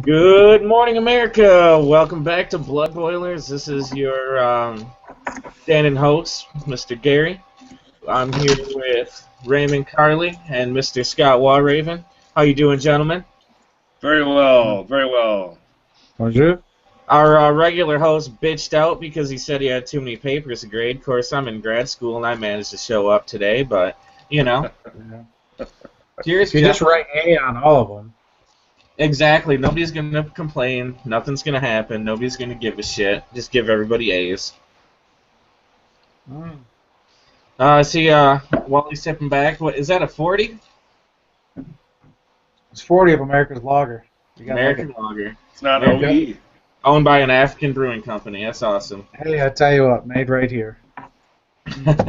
Good morning, America. Welcome back to Blood Boilers. This is your standing host, Mr. Gary. I'm here with Raymond Carley and Mr. Scott Walraven. How you doing, gentlemen? Very well, very well. Bonjour. Our regular host bitched out because he said he had too many papers to grade. Of course, I'm in grad school and I managed to show up today, but Yeah. cheers, If you just write A on all of them. Exactly. Nobody's gonna complain. Nothing's gonna happen. Nobody's gonna give a shit. Just give everybody A's. I see Wally's stepping back. What is that, a 40? It's 40 of America's Lager. You got American Lager. It's not There OE. Owned by an African brewing company. That's awesome. Hey, I tell you what, made right here. What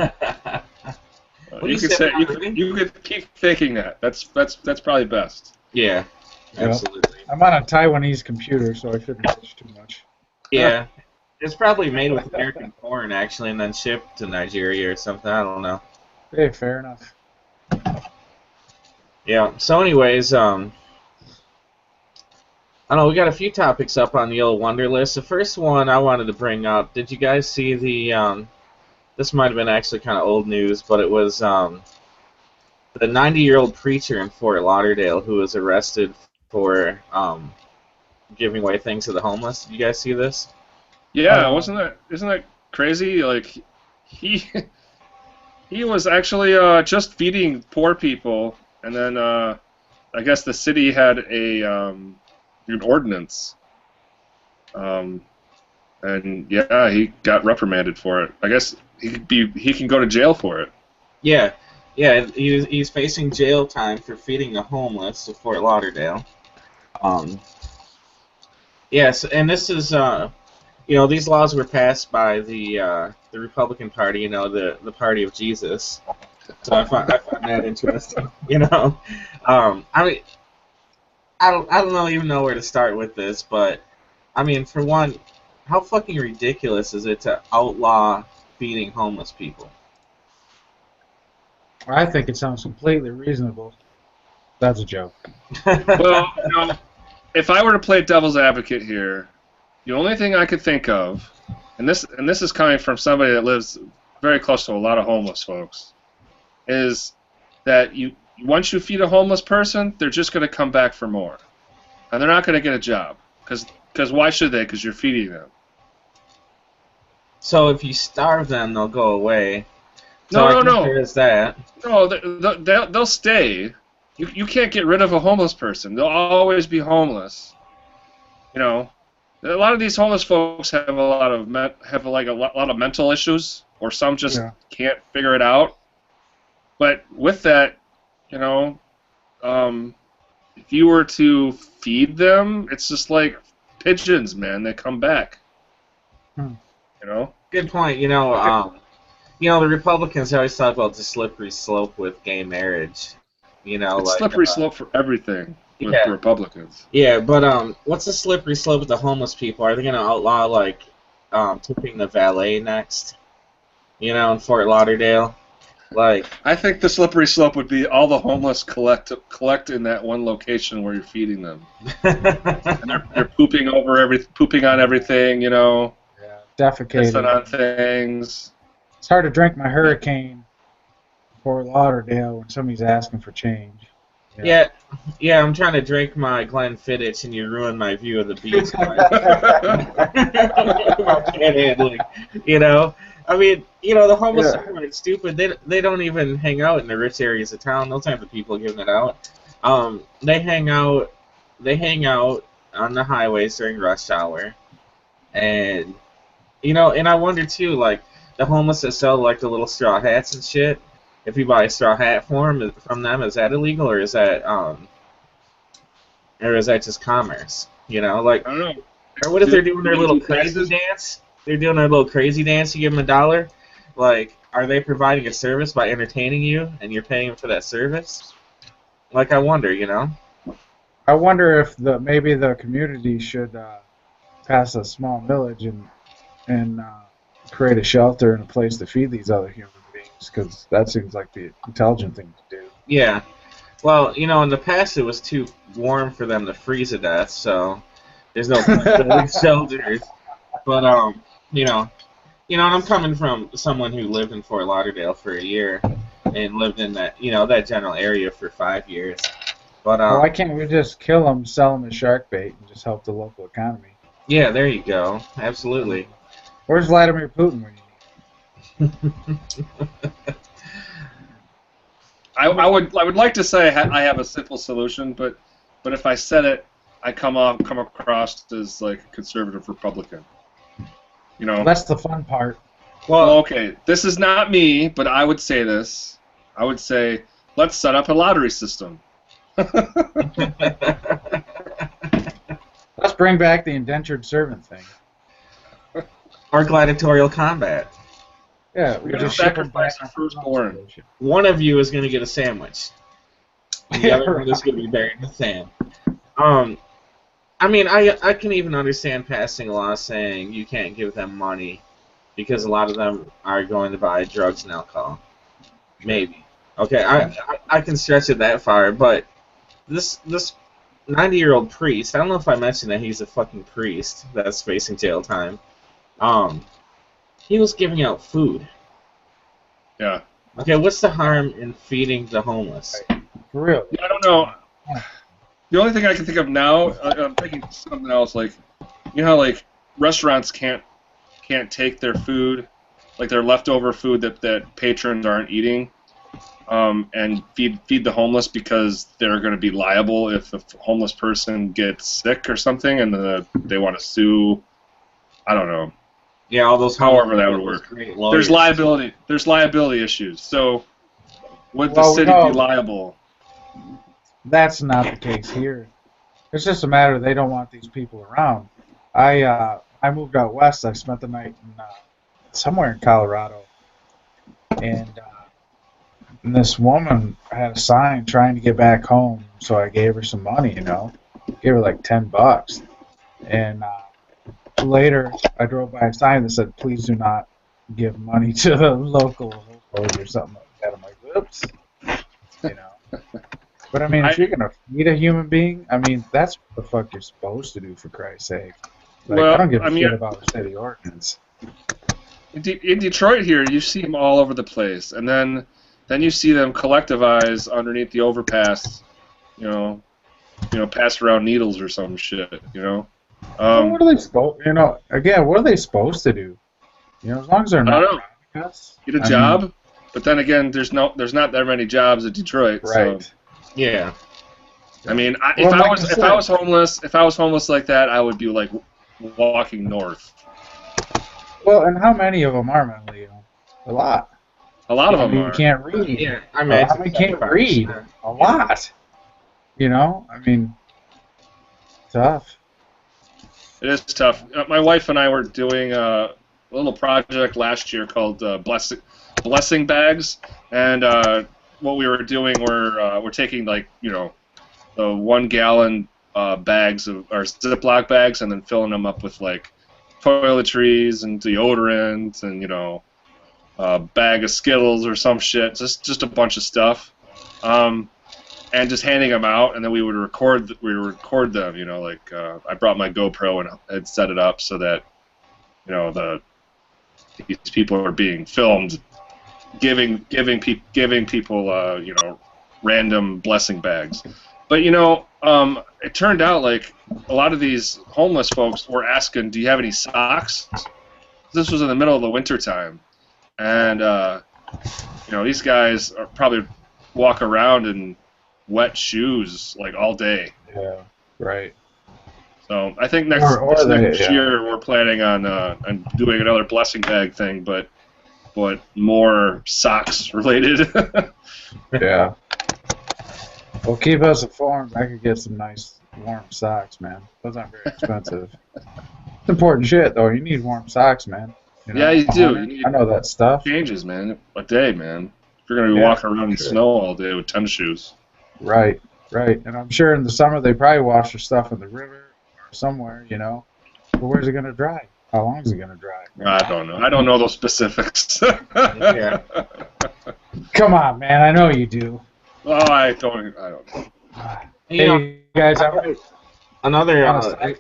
are You you could sipping say on, you could keep faking that. That's probably best. Yeah, Yep. absolutely. I'm on a Taiwanese computer, so I shouldn't bitch too much. Yeah. It's probably made with American corn, actually, and then shipped to Nigeria or something. I don't know. Hey, fair enough. Yeah. So, anyways, I don't know. We got a few topics up on the old Wonder List. The first one I wanted to bring up. Did you guys see the? This might have been actually kind of old news, but it was the 90-year-old preacher in Fort Lauderdale who was arrested for giving away things to the homeless. Did you guys see this? Yeah, isn't that crazy? Like he he was actually just feeding poor people, and then I guess the city had an ordinance, and yeah, he got reprimanded for it. I guess he can go to jail for it. Yeah. Yeah, he's facing jail time for feeding the homeless of Fort Lauderdale. Yes, and this is these laws were passed by the Republican Party, the party of Jesus. So I find that interesting. I mean, I don't even know where to start with this, but I mean, for one, how fucking ridiculous is it to outlaw feeding homeless people? I think it sounds completely reasonable. That's a joke. Well, if I were to play devil's advocate here, the only thing I could think of, and this is coming from somebody that lives very close to a lot of homeless folks, is that once you feed a homeless person, they're just going to come back for more, and they're not going to get a job because why should they? Because you're feeding them. So if you starve them, they'll go away. No. There is that. No, they'll stay. You can't get rid of a homeless person. They'll always be homeless. A lot of these homeless folks have a lot of mental issues, or some just can't figure it out. But with that, if you were to feed them, it's just like pigeons, man. They come back. Good point. The Republicans always talk about the slippery slope with gay marriage. It's slippery slope for everything with the Republicans. Yeah, but what's the slippery slope with the homeless people? Are they going to outlaw tipping the valet next? In Fort Lauderdale, I think the slippery slope would be all the homeless collect in that one location where you're feeding them, and they're pooping on everything, Yeah. Defecating. pissing on things. It's hard to drink my Hurricane in Fort Lauderdale when somebody's asking for change. Yeah, I'm trying to drink my Glenfiddich, and you ruined my view of the beach. Panhandling, I mean, the homeless people are stupid. They don't even hang out in the rich areas of town. Those aren't the people giving it out. They hang out on the highways during rush hour, and and I wonder too, the homeless that sell the little straw hats and shit. If you buy a straw hat from them, is that illegal, or is that just commerce? I don't know. Or what if they're doing their little crazy dance? They're doing their little crazy dance. You give them $1. Are they providing a service by entertaining you, and you're paying for that service? I wonder, I wonder if maybe the community should pass a small millage and create a shelter and a place to feed these other human beings, because that seems like the intelligent thing to do. Yeah. Well, in the past it was too warm for them to freeze to death, so there's no point building shelters. But you know, and I'm coming from someone who lived in Fort Lauderdale for a year and lived in that general area for 5 years. But Why can't we just kill them, sell them as shark bait, and just help the local economy? yeah, there you go. Absolutely. Where's Vladimir Putin when you need I would like to say I have a simple solution, but if I said it, I come across as like a conservative Republican. him? That's the fun part. Well, okay, this is not me, but I would say this. I would say, let's set up a lottery system. Let's bring back the indentured servant thing. Or gladiatorial combat. Yeah, We're going to sacrifice our firstborn. One of you is going to get a sandwich. The other one is going to be buried in the sand. I mean, I can even understand passing a law saying you can't give them money because a lot of them are going to buy drugs and alcohol. Maybe. Okay, I can stretch it that far, but this 90-year-old priest, I don't know if I mentioned that he's a fucking priest that's facing jail time. He was giving out food. Yeah. Okay, what's the harm in feeding the homeless? For real. I don't know. The only thing I can think of now, I'm thinking something else. Like, how like restaurants can't take their food, like their leftover food that patrons aren't eating, and feed the homeless because they're going to be liable if the homeless person gets sick or something, and they want to sue. I don't know. Yeah, all those. However that would work. There's liability. There's liability issues. So, would the city be liable? That's not the case here. It's just a matter they don't want these people around. I moved out west. I spent the night in somewhere in Colorado, and this woman had a sign trying to get back home, so I gave her some money. Gave her like $10, and later I drove by a sign that said, "Please do not give money to the local household," or something like that. I'm like, "Whoops," But I mean, if you're gonna feed a human being, I mean, that's what the fuck you're supposed to do, for Christ's sake. Like, I don't give a shit about the city ordinance. In Detroit here, you see them all over the place, and then you see them collectivize underneath the overpass, pass around needles or some shit, What are they supposed? Again, what are they supposed to do? As long as they're not get a job, but then again, there's not that many jobs in Detroit, right? So. Yeah. I mean, if I was homeless like that, I would be like walking north. Well, and how many of them are mentally ill? A lot. A lot of them are. You can't read. Yeah, I mean, how many can't read? A lot. I mean, tough. It is tough. My wife and I were doing a little project last year called blessing bags, and what we were doing we're taking the 1 gallon bags or Ziploc bags and then filling them up with like toiletries and deodorant and a bag of Skittles or some shit, just a bunch of stuff, and just handing them out, and then we would record them. I brought my GoPro and I'd set it up so that these people are being filmed. Giving people random blessing bags, but it turned out like a lot of these homeless folks were asking, "Do you have any socks?" This was in the middle of the winter time, and these guys are probably walk around in wet shoes like all day. Yeah, right. So I think next year we're planning on doing another blessing bag thing, but more socks related. Yeah. Well, keep us informed. I could get some nice warm socks, man. Those aren't very expensive. It's important shit, though. You need warm socks, man. Yeah, you do. I know that stuff. Changes, man. A day, man. If you're gonna be walking around in snow all day with tennis shoes. Right. And I'm sure in the summer they probably wash their stuff in the river or somewhere, But where's it gonna dry? How long is it gonna dry? I don't know. I don't know those specifics. Yeah. Come on, man. I know you do. Oh, I don't know. You know, Hey guys, I'm another on a side.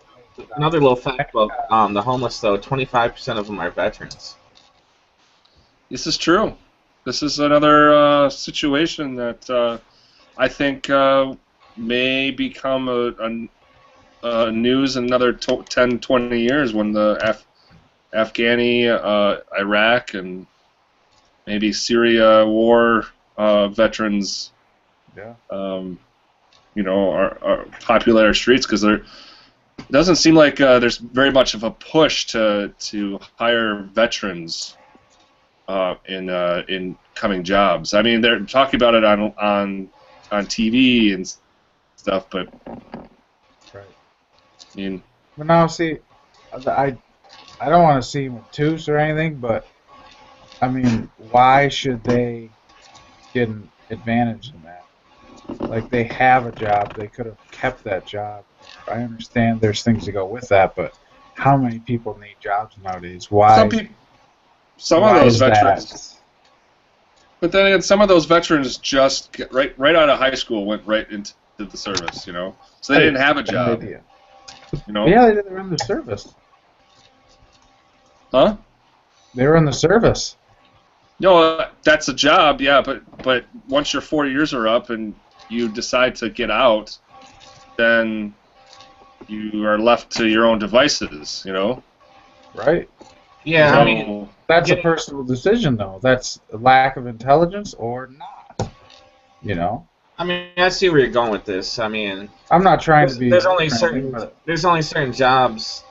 another little fact about the homeless though: 25% of them are veterans. This is true. This is another situation that I think may become news in another 10, 20 years when the Afghani, Iraq, and maybe Syria war veterans, Yeah. are popular our streets because it doesn't seem like there's very much of a push to hire veterans in coming jobs. I mean, they're talking about it on TV and stuff, but Right. I mean, But now, see, I don't want to seem obtuse or anything, but I mean, why should they get an advantage in that? Like, they have a job, they could have kept that job. I understand there's things to go with that, but how many people need jobs nowadays? Why? some of why those is veterans. that? But then again, some of those veterans just right out of high school went right into the service, So they didn't have a job, Idea. you know. Yeah, they were in the service. Huh? They were in the service. No, that's a job, yeah. But once your 4 years are up and you decide to get out, then you are left to your own devices, Right. Yeah, So, I mean, That's a Yeah. personal decision, though. That's a lack of intelligence or not. I see where you're going with this. I mean, I'm not trying to be. there's only different, certain but- there's only certain jobs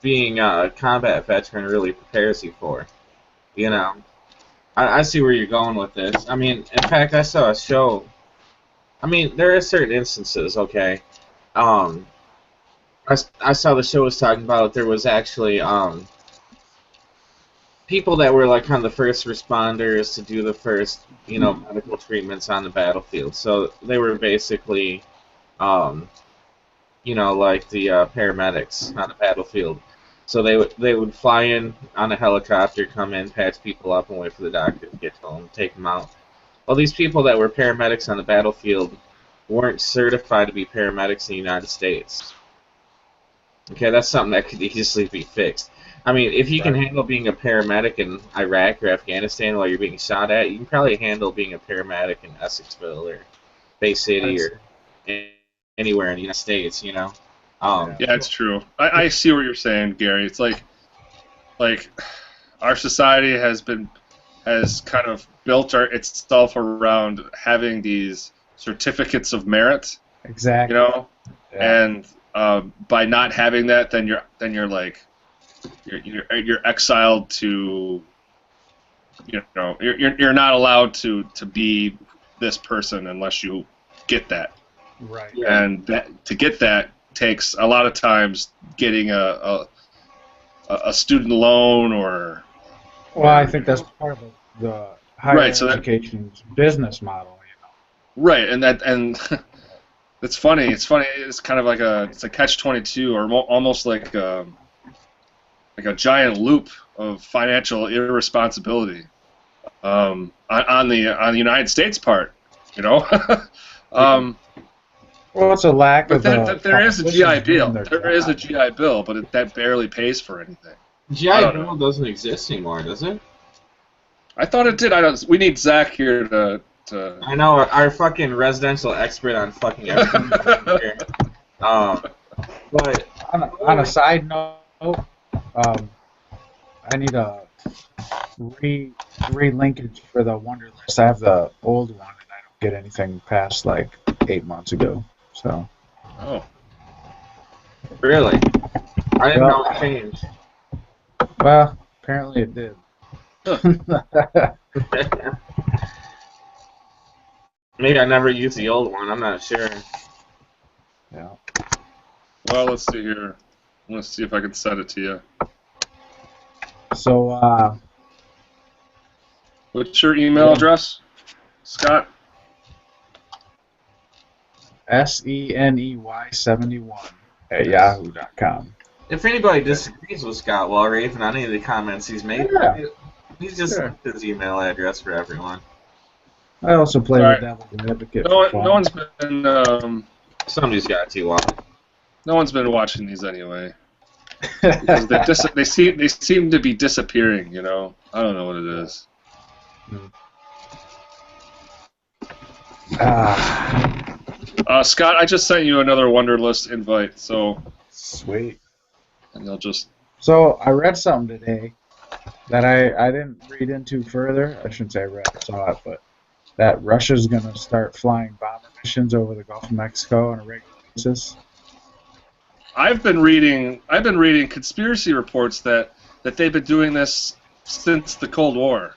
being a combat veteran really prepares you for. I see where you're going with this. I mean, in fact, I saw a show. I mean, there are certain instances. Okay, I saw the show was talking about there was actually people that were like kind of the first responders to do the first medical treatments on the battlefield. So they were basically like the paramedics on the battlefield. So they would fly in on a helicopter, come in, patch people up, and wait for the doctor to get to them, take them out. Well, these people that were paramedics on the battlefield weren't certified to be paramedics in the United States. Okay, that's something that could easily be fixed. I mean, if you can handle being a paramedic in Iraq or Afghanistan while you're being shot at, you can probably handle being a paramedic in Essexville or Bay City or anywhere in the United States, yeah, it's true. I see what you're saying, Gary. It's like our society has kind of built itself around having these certificates of merit. Exactly. And by not having that, then you're like you're exiled to you're not allowed to be this person unless you get that. Right. Yeah. And to get that takes a lot of times getting a student loan or. Well, I think that's part of the higher education's business model. Right, and it's funny. It's funny. It's kind of like it's a catch-22, or almost like a giant loop of financial irresponsibility on the United States part. Well, it's a lack of. But there is a GI Bill. There is a GI Bill, but that barely pays for anything. GI Bill doesn't exist anymore, does it? I thought it did. We need Zach here to. I know our fucking residential expert on fucking everything. Here. But on a side note, I need a re-linkage for the Wonder List. I have the old one, and I don't get anything past like 8 months ago. So. Oh. Really? I didn't know it changed. Well, apparently it did. Maybe I never used the old one. I'm not sure. Yeah. Well, let's see here. Let's see if I can set it to you. So, what's your email address, Scott? SENEY71 at yahoo.com. If anybody disagrees with Scott Walraven on any of the comments he's made, he's just left his email address for everyone. I also play Alright. the devil's advocate No, for one, fun. no one's been Somebody's got to. no one's been watching these anyway. Because they seem to be disappearing. You know, I don't know what it is. Scott, I just sent you another Wonderlist invite, so Sweet. and you'll just So I read something today that I didn't read into further. I shouldn't say I read, I saw it, but that Russia's going to start flying bomber missions over the Gulf of Mexico on a regular basis. I've been reading conspiracy reports that they've been doing this since the Cold War.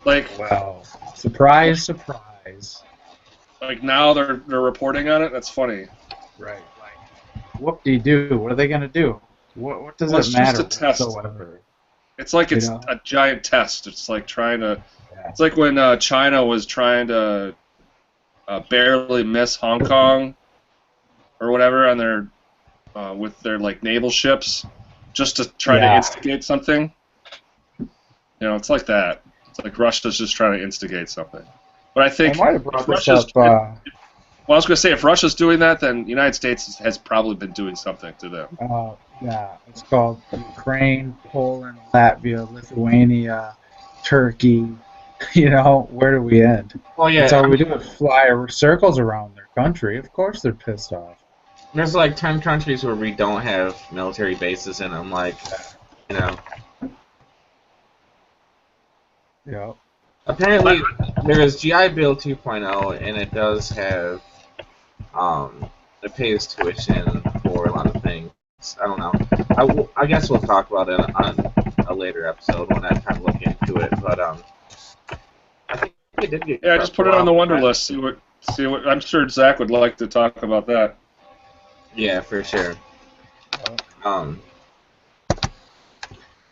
Like Wow. Surprise, surprise. like now they're reporting on it. That's funny. Right. Like, whoop-de-doo. What are they going to do? What does Well, it it's matter just a test. whatsoever? It's like it's You know? a giant test. It's like trying to. Yeah. It's like when China was trying to barely miss Hong Kong or whatever on their with their like naval ships, just to try to instigate something. You know, it's like that. It's like Russia's just trying to instigate something. But I think I might have brought if this Russia's, up. well, I was going to say if Russia's doing that, then the United States has probably been doing something to them. Yeah, it's called Ukraine, Poland, Latvia, Lithuania, Turkey. You know, where do we end? Well, yeah. That's all we do is fly circles around their country. Of course they're pissed off. There's like 10 countries where we don't have military bases in them, like, you know. Yeah. Apparently, there is GI Bill 2.0, and it does have, it pays tuition for a lot of things. I don't know. I guess we'll talk about it on a later episode when I have time to look into it, but, I think it did get... Yeah, just put it on the wonder list. See what. I'm sure Zach would like to talk about that. Yeah, for sure.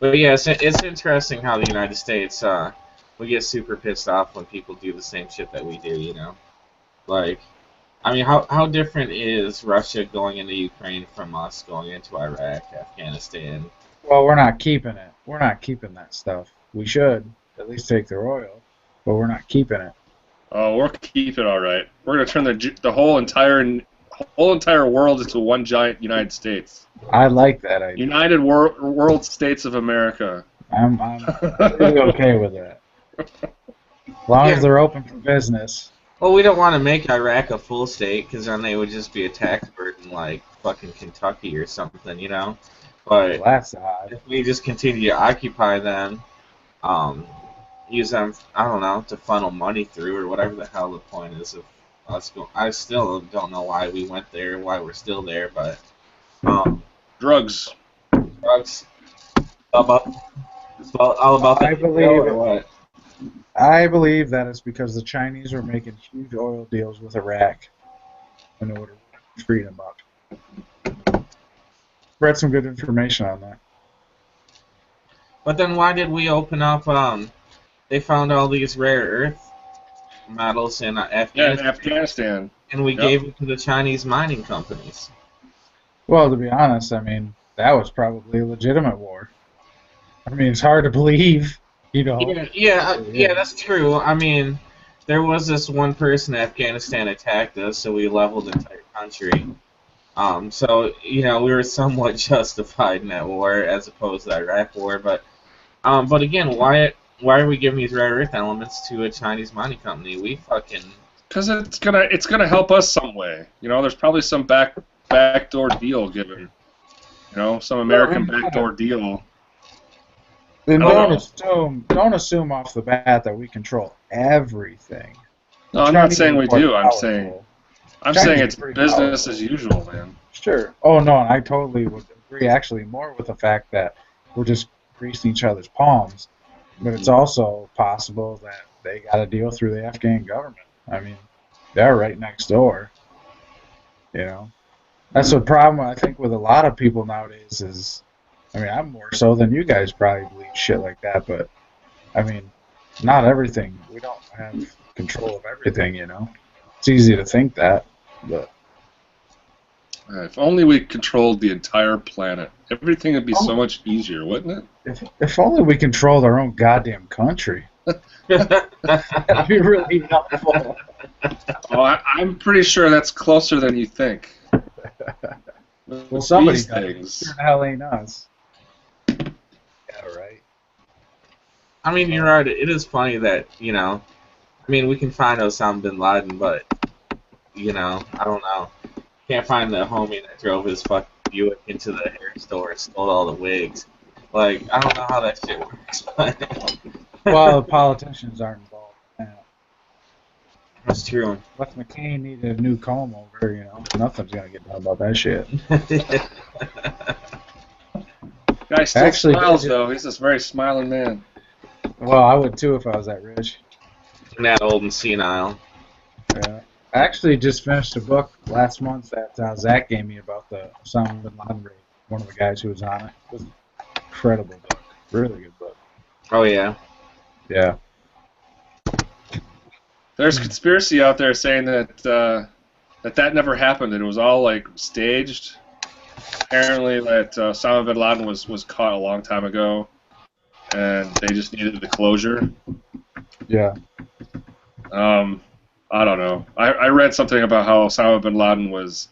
But yeah, it's interesting how the United States, we get super pissed off when people do the same shit that we do, you know? Like, I mean, how different is Russia going into Ukraine from us going into Iraq, Afghanistan? Well, we're not keeping it. We're not keeping that stuff. We should at least take their oil, but we're not keeping it. Oh, we'll keep it all right. We're gonna turn the whole entire world into one giant United States. I like that idea. United World States of America. I'm really okay with that. As long as they're open for business. Well, we don't want to make Iraq a full state, because then they would just be a tax burden like fucking Kentucky or something, you know? But Well, that's odd. if we just continue to occupy them, use them, I don't know, to funnel money through or whatever the hell the point is of us going. I still don't know why we went there, why we're still there, but Drugs. drugs, all about that. I believe or it. what? I believe that it's because the Chinese were making huge oil deals with Iraq in order to free them up. Read some good information on that. But then why did we open up? They found all these rare earth metals in Afghanistan, Yeah, in Afghanistan. and we gave it to the Chinese mining companies. Well, to be honest, I mean, that was probably a legitimate war. I mean, it's hard to believe, you know. Yeah, that's true. I mean, there was this one person in Afghanistan attacked us, so we leveled the entire country. So, you know, we were somewhat justified in that war as opposed to the Iraq war. But again, why are we giving these rare earth elements to a Chinese mining company? We fucking... Because it's gonna help us some way. You know, there's probably some backdoor deal given. You know, some American backdoor deal. Then don't assume off the bat that we control everything. No, I'm not saying we do. I'm Powerful. saying Chinese it's are pretty business powerful. as usual, man. Sure. Oh no, and I totally would agree. Actually, more with the fact that we're just greasing each other's palms, but it's also possible that they got a deal through the Afghan government. I mean, they're right next door. You know, that's the problem I think with a lot of people nowadays is, I mean, I'm more so than you guys probably believe shit like that, but I mean, not everything. We don't have control of everything. You know, it's easy to think that, but. If only we controlled the entire planet, everything would be so much easier, wouldn't it? If only we controlled our own goddamn country. That'd be really helpful. Oh, I'm pretty sure that's closer than you think. Well, somebody These does. things. Sure the hell ain't us. Yeah, right. I mean, you're right. It is funny that, I mean, we can find Osama bin Laden, but, I don't know. Can't find the homie that drove his fucking Buick into the hair store and stole all the wigs. Like, I don't know how that shit works, but Well, the politicians aren't involved in that. that's true. Unless McCain needed a new comb over, nothing's gonna get done about that shit. Guy still Actually, smiles though. He's this very smiling man. Well, I would too if I was that rich. That old and senile. Yeah. I actually just finished a book last month that Zach gave me about the Osama bin Laden raid. One of the guys who was on it. It was an incredible book. Really good book. Oh, yeah. Yeah. There's conspiracy out there saying that that never happened. It was all like staged. Apparently, that Osama bin Laden was caught a long time ago, and they just needed the closure. Yeah. I don't know. I read something about how Osama bin Laden was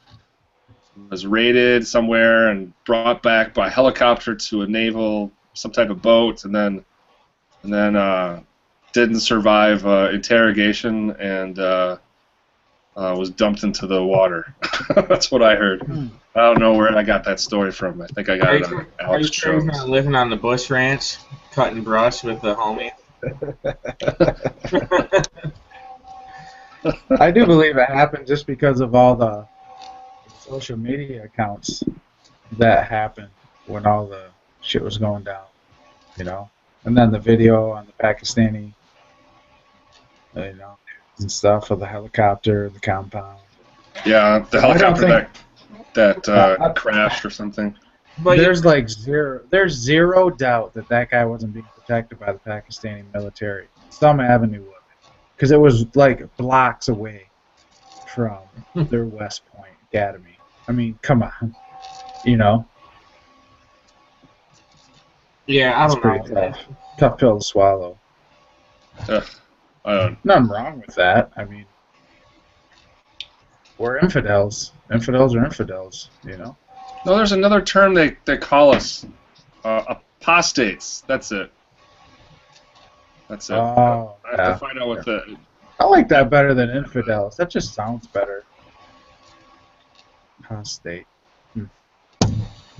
raided somewhere and brought back by helicopter to a naval some type of boat, and then didn't survive interrogation and was dumped into the water. That's what I heard. I don't know where I got that story from. I think I got it on Alex Jones. Not living on the Bush Ranch, cutting brush with the homie. I do believe it happened just because of all the social media accounts that happened when all the shit was going down, And then the video on the Pakistani, and stuff of the helicopter, the compound. Yeah, the helicopter that crashed or something. But there's zero doubt that guy wasn't being protected by the Pakistani military. Some avenue of it. Because it was like blocks away from their West Point Academy. I mean, come on. Yeah, I don't know. Pretty tough. Tough pill to swallow. Nothing wrong with that. I mean, we're infidels. Infidels are infidels, No, there's another term they call us. Apostates. That's it. Oh, I have to find out what the... I like that better than infidels. That just sounds better. Apostate. Did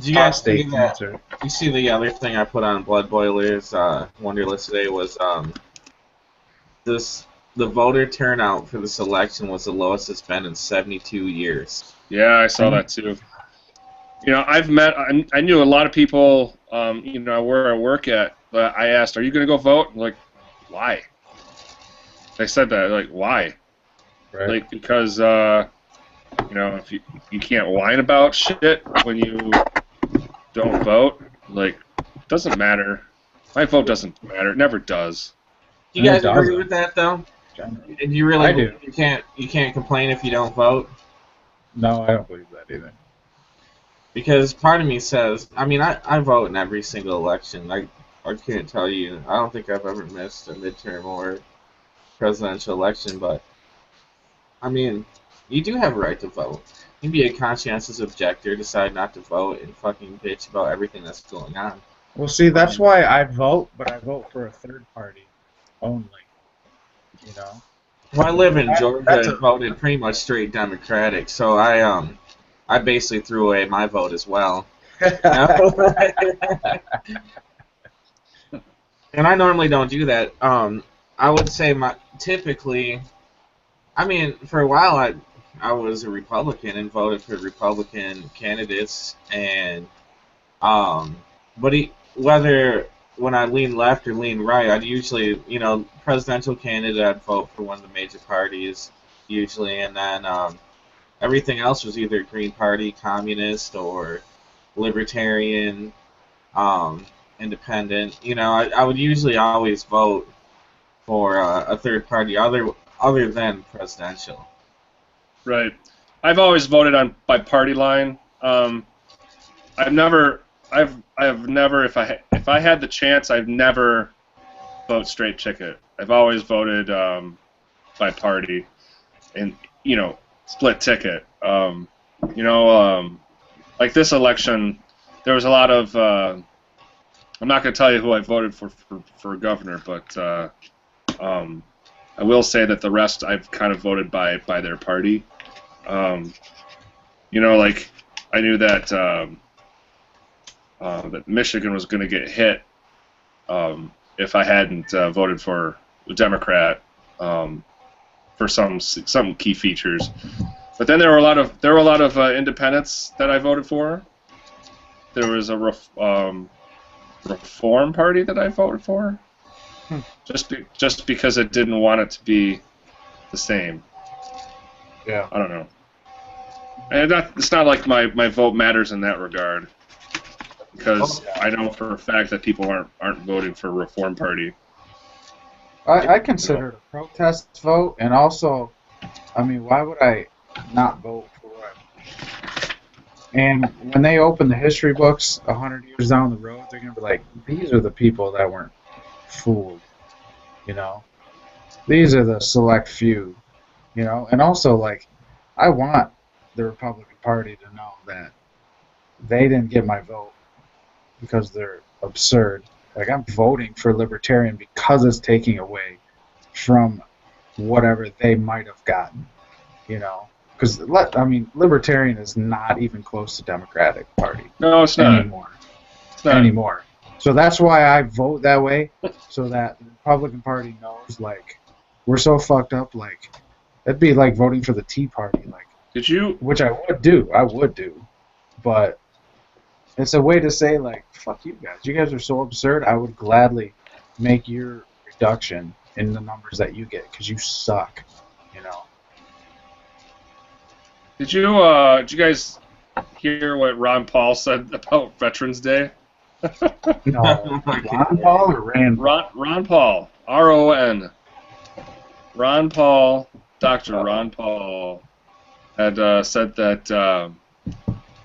you guys see cancer. You see the other thing I put on Blood Boilers Wonderlist today was the voter turnout for this election was the lowest it's been in 72 years. Yeah, I saw that too. I knew a lot of people, where I work at, but I asked, are you going to go vote? I'm like, why? They said that, like, why? Right. Like, because, if you can't whine about shit when you don't vote, like, it doesn't matter. My vote doesn't matter. It never does. Do you guys agree with that, though? And you really I do. You can't complain if you don't vote? No, I don't believe that either. Because part of me says, I mean, I vote in every single election. I can't tell you. I don't think I've ever missed a midterm or presidential election, but I mean, you do have a right to vote. You can be a conscientious objector, decide not to vote, and fucking bitch about everything that's going on. Well, see, that's why I vote, but I vote for a third party only. Well, I live in Georgia and voted pretty much straight Democratic, so I basically threw away my vote as well. And I normally don't do that. I would say typically, I mean, for a while I was a Republican and voted for Republican candidates, and whether when I lean left or lean right, I'd usually, presidential candidate, I'd vote for one of the major parties usually, and then everything else was either Green Party, Communist, or Libertarian, Independent. I would usually always vote for a third party other than presidential. Right. I've always voted by party line. I've never, if I had the chance, I've never vote straight ticket. I've always voted by party, and split ticket. Like this election, there was a lot of. I'm not going to tell you who I voted for governor, but I will say that the rest I've kind of voted by their party. Like I knew that that Michigan was going to get hit if I hadn't voted for a Democrat for some key features. But then there were a lot of independents that I voted for. There was a Reform Party that I voted for, just because it didn't want it to be the same. Yeah. I don't know. And it's not like my vote matters in that regard, because I know for a fact that people aren't voting for Reform Party. I consider it a protest vote, and also, I mean, why would I not vote for it? And when they open the history books 100 years down the road, they're going to be like, these are the people that weren't fooled, These are the select few, And also, like, I want the Republican Party to know that they didn't get my vote because they're absurd. Like, I'm voting for Libertarian because it's taking away from whatever they might have gotten, Because, Libertarian is not even close to Democratic Party. No, it's not. Anymore. So that's why I vote that way, so that the Republican Party knows, like, we're so fucked up, like, it'd be like voting for the Tea Party, like, which I would do, but it's a way to say, like, fuck you guys. You guys are so absurd. I would gladly make your reduction in the numbers that you get because you suck, Did you guys hear what Ron Paul said about Veterans Day? No. Ron Paul or Rand? Ron Paul. R-O-N. Ron Paul, Dr. Ron Paul, had said that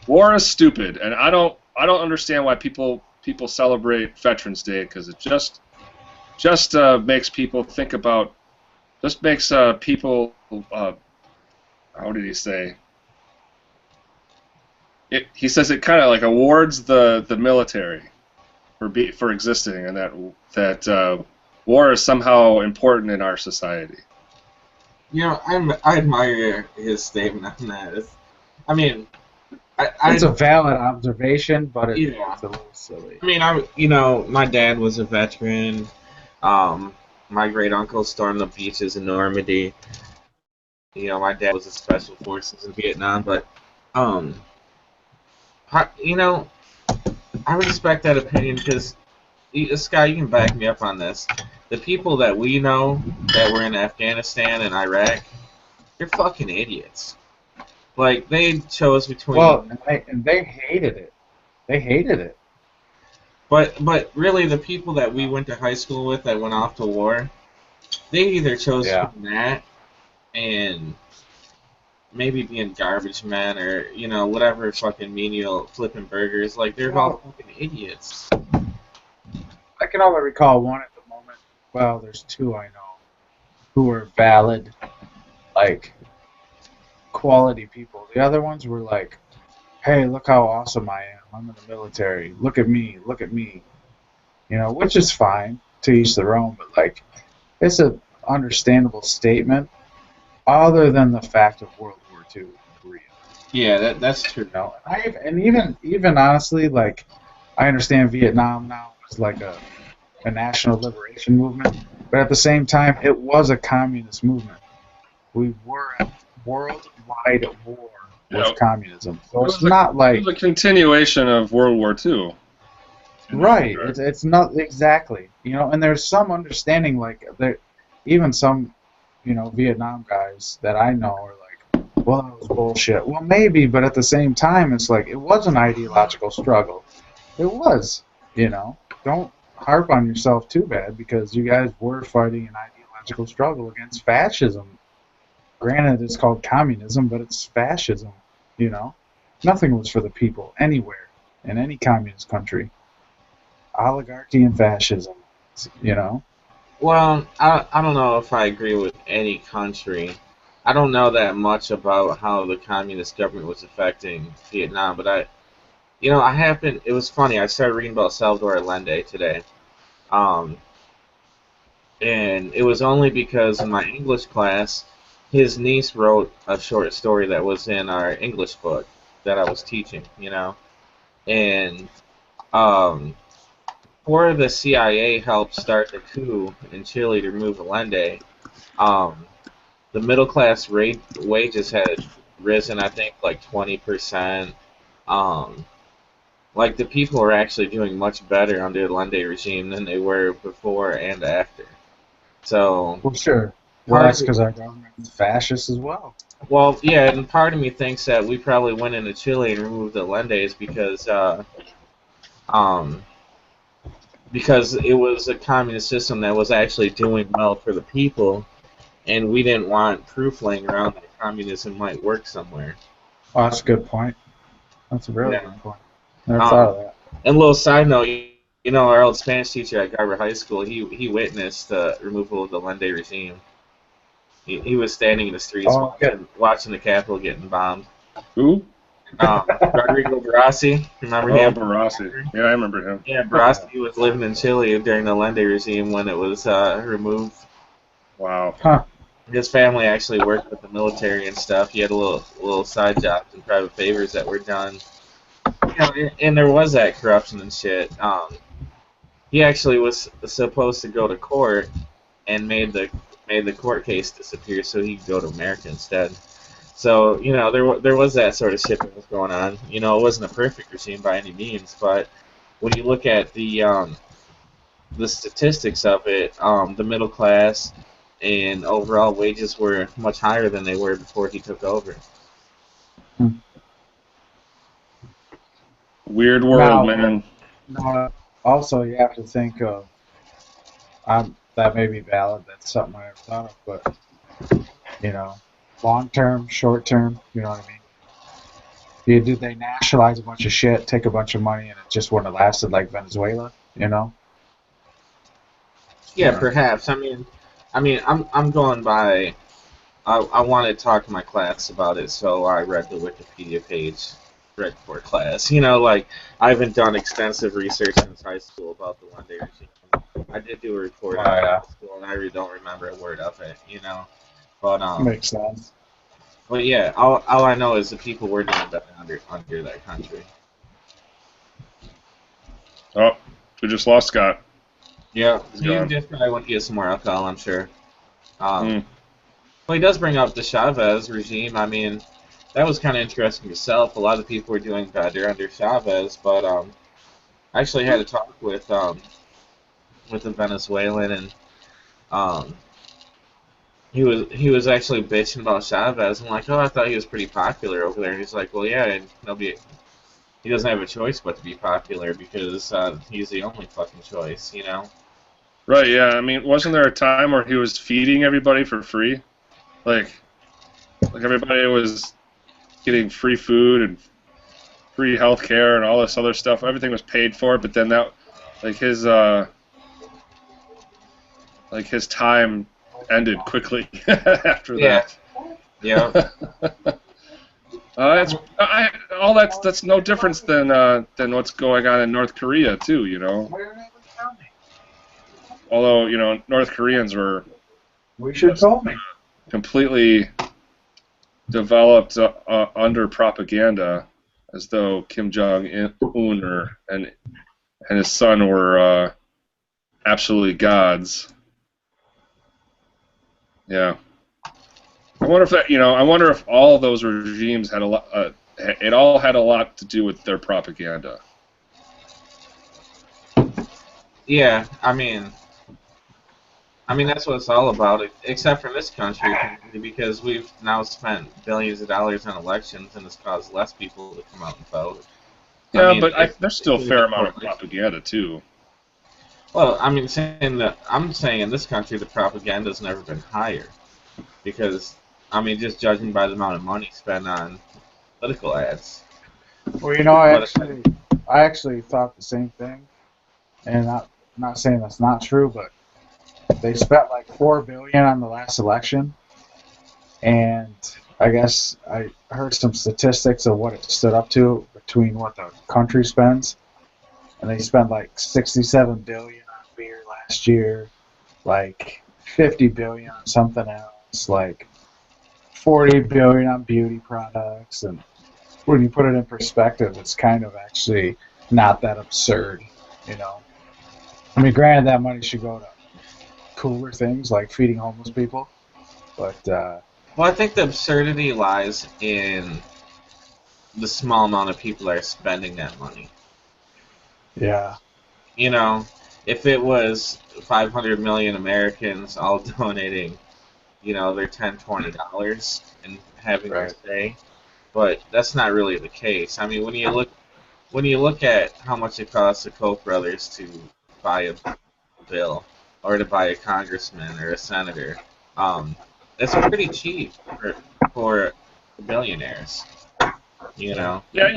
war is stupid, and I don't understand why people celebrate Veterans Day, because it just makes people think about, makes people how did he say? He says it kind of like awards the military for existing, and that war is somehow important in our society. I admire his statement on that. It's a valid observation, but it's a little silly. I mean, my dad was a veteran. My great uncle stormed the beaches in Normandy. My dad was in special forces in Vietnam, but I respect that opinion because, Scott, you can back me up on this. The people that we know that were in Afghanistan and Iraq, they're fucking idiots. Like, they chose between... Well, and they hated it. They hated it. But really, the people that we went to high school with that went off to war, they either chose that and maybe being garbage men or, whatever fucking menial flipping burgers. Like, they're all fucking idiots. I can only recall one at the moment. Well, there's two I know who are valid, like, quality people. The other ones were like, hey, look how awesome I am. I'm in the military. Look at me. Look at me. Which is fine, to each their own, but, like, it's an understandable statement other than the fact of World War II in Korea. Yeah, that's true. And even honestly, like, I understand Vietnam now is like a national liberation movement, but at the same time, it was a communist movement. We were at worldwide war with communism. So it's not like... It was a continuation of World War II. Right. It's not exactly. And there's some understanding, like, even some, Vietnam guys that I know are like, well, that was bullshit. Well, maybe, but at the same time, it's like, it was an ideological struggle. It was, Don't harp on yourself too bad, because you guys were fighting an ideological struggle against fascism. Granted, it's called communism, but it's fascism, Nothing was for the people, anywhere, in any communist country. Oligarchy and fascism, Well, I don't know if I agree with any country. I don't know that much about how the communist government was affecting Vietnam, but I happened. It was funny. I started reading about Salvador Allende today, um, and it was only because in my English class, his niece wrote a short story that was in our English book that I was teaching. And um, before the CIA helped start the coup in Chile to remove Allende, um, the middle class rate wages had risen, I think, like 20%. Um, like the people were actually doing much better under the Allende regime than they were before and after. So Well, sure. Well, part that's of me, because our government is fascist as well. well, yeah, and part of me thinks that we probably went into Chile and removed the Allende's um, because it was a communist system that was actually doing well for the people, and we didn't want proof laying around that communism might work somewhere. Oh, that's a good point. That's a really Yeah. good point. Never thought Um, of that. and a little side note, our old Spanish teacher at Garber High School, he witnessed the removal of the Allende regime. He was standing in the streets Oh, yeah. watching the Capitol getting bombed. Who? Rodrigo Barassi, remember Oh, him? Barassi. Yeah, I remember him. Yeah, Barassi was living in Chile during the Allende regime when it was removed. Wow. Huh. His family actually worked with the military and stuff. He had a little side jobs and private favors that were done. And there was that corruption and shit. He actually was supposed to go to court and made the court case disappear so he could go to America instead. So there was that sort of shit that was going on. It wasn't a perfect regime by any means, but when you look at the statistics of it, the middle class and overall wages were much higher than they were before he took over. Weird world, Now, man. now, also, you have to think of, that may be valid. That's something I never thought of, but, long term, short term, you know what I mean? Did they nationalize a bunch of shit, take a bunch of money, and it just wouldn't have lasted like Venezuela, you know? Yeah, perhaps. I'm going by. I wanted to talk to my class about it, so I read the Wikipedia page, read for class. Like I haven't done extensive research since high school about the one day regime. I did do a report Oh, on it in yeah. high school, and I really don't remember a word of it. But Makes sense. but yeah, all I know is the people were doing better under that country. Oh, we just lost Scott. Yeah, He's he gone. just probably went to get some more alcohol, I'm sure. Hmm. Well, he does bring up the Chavez regime. I mean, that was kind of interesting yourself. A lot of people were doing better under Chavez, but I actually had a talk with a Venezuelan, and um, he was actually bitching about Chavez. I'm like, oh, I thought he was pretty popular over there. And he's like, well, yeah, and he doesn't have a choice but to be popular because he's the only fucking choice. Right, yeah. I mean, wasn't there a time where he was feeding everybody for free? Like everybody was getting free food and free health care and all this other stuff. Everything was paid for, but then that, like his time ended quickly after Yeah. that. Yeah. All that's no difference than what's going on in North Korea too. Although North Koreans were We should tell me. completely developed under propaganda, as though Kim Jong Un and his son were absolutely gods. Yeah, I wonder if that. I wonder if all those regimes had a lot. It all had a lot to do with their propaganda. Yeah. I mean that's what it's all about, except for this country, because we've now spent billions of dollars on elections, and it's caused less people to come out and vote. Yeah, mean, but there's still a fair amount of correlation. propaganda too. Well, I'm saying in this country the propaganda's never been higher, because just judging by the amount of money spent on political ads. Well, I But actually thought the same thing, and not saying that's not true, but they spent like $4 billion on the last election, and I guess I heard some statistics of what it stood up to between what the country spends, and they spent like 67 billion on beer last year, like 50 billion on something else, like 40 billion on beauty products, and when you put it in perspective, it's kind of actually not that absurd, you know. I mean, granted, that money should go to cooler things like feeding homeless people, but Well, I think the absurdity lies in the small amount of people that are spending that money. yeah, You know, if it was 500 million Americans all donating, their $10, $20 and having their right. say, but that's not really the case. I mean, when you look at how much it costs the Koch brothers to buy a bill or to buy a congressman or a senator, it's pretty cheap for billionaires. You know. Yeah,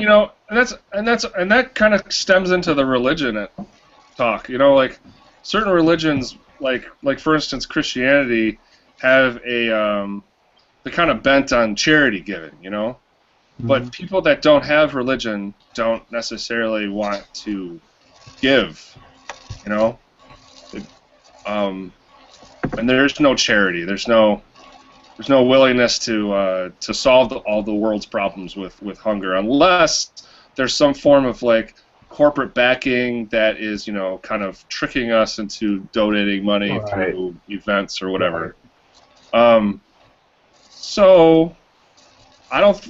and that kind of stems into the religion talk. Like certain religions, like for instance Christianity, have the kind of bent on charity giving. But people that don't have religion don't necessarily want to give. It, and there's no charity. There's no willingness to solve all the world's problems with hunger, unless there's some form of like corporate backing that is kind of tricking us into donating money through events or whatever. So I don't.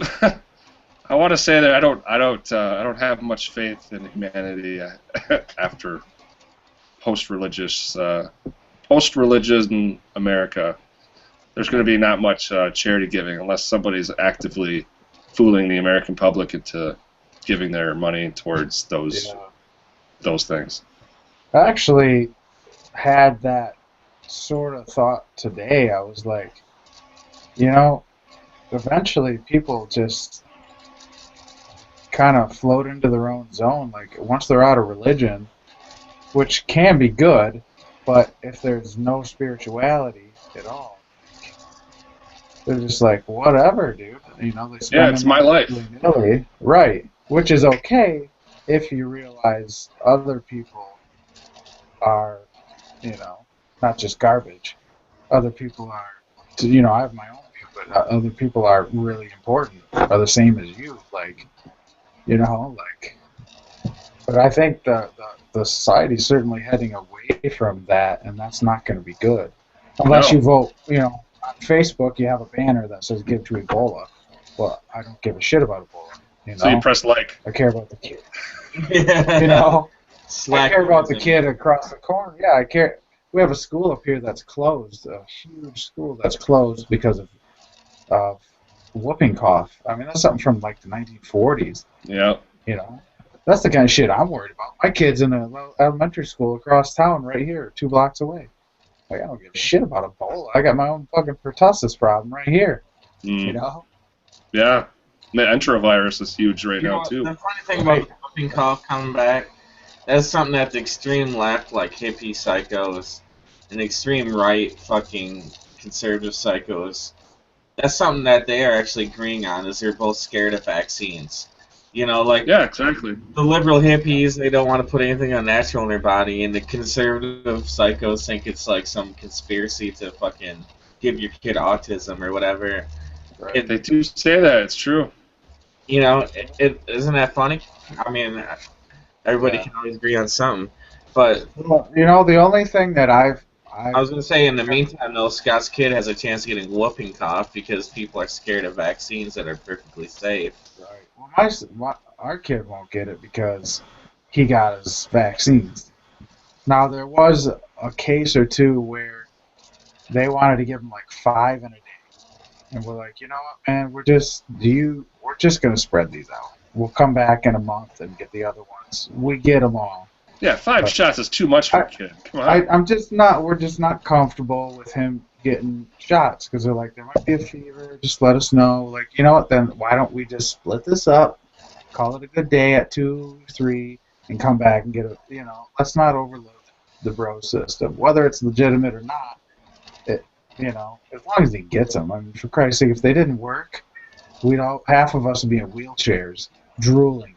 I want to say that I don't have much faith in humanity after post-religious America. There's going to be not much charity giving unless somebody's actively fooling the American public into giving their money towards those things. I actually had that sort of thought today. I was like, eventually people just kind of float into their own zone. Like once they're out of religion, which can be good, but if there's no spirituality at all, they're just like, whatever, dude. They spend it's my life. willy-nilly. Right. Which is okay if you realize other people are, not just garbage. Other people are, I have my own view, but other people are really important, are the same as you. But I think the society's certainly heading away from that, and that's not going to be good. Unless you vote, on Facebook, you have a banner that says "Give to Ebola." Well, I don't give a shit about Ebola. So you press like. I care about the kid. Yeah. I care about the kid across the corner. Yeah, I care. We have a school up here that's closed, a huge school that's closed because of whooping cough. I mean, that's something from like the 1940s. Yeah. That's the kind of shit I'm worried about. My kid's in an elementary school across town right here, 2 blocks away. Like, I don't give a shit about Ebola. I got my own fucking pertussis problem right here. Yeah. The enterovirus is huge right now, too. The funny thing about whooping cough coming back, that's something that the extreme left, like hippie psychos, and extreme right fucking conservative psychos, that's something that they are actually agreeing on, is they're both scared of vaccines. Yeah, exactly. The liberal hippies, they don't want to put anything unnatural in their body, and the conservative psychos think it's like some conspiracy to fucking give your kid autism or whatever. Right. They do say that, it's true. Isn't that funny? I mean, everybody can always agree on something, but the only thing that I was going to say, in the meantime, though, Scott's kid has a chance of getting whooping cough because people are scared of vaccines that are perfectly safe. Right. Well, our kid won't get it because he got his vaccines. Now, there was a case or two where they wanted to give him like 5 in a day. And we're like, you know what, man, we're just going to spread these out. We'll come back in a month and get the other ones. We get them all. Yeah, 5 shots is too much for a kid. Come on. We're just not comfortable with him getting shots because they're like, there might be a fever. Just let us know. Like, you know what? Then why don't we just split this up, call it a good day at 2, 3, and come back and get it. Let's not overload the bro system, whether it's legitimate or not. It, as long as he gets them. I mean, for Christ's sake, if they didn't work, half of us would be in wheelchairs, drooling.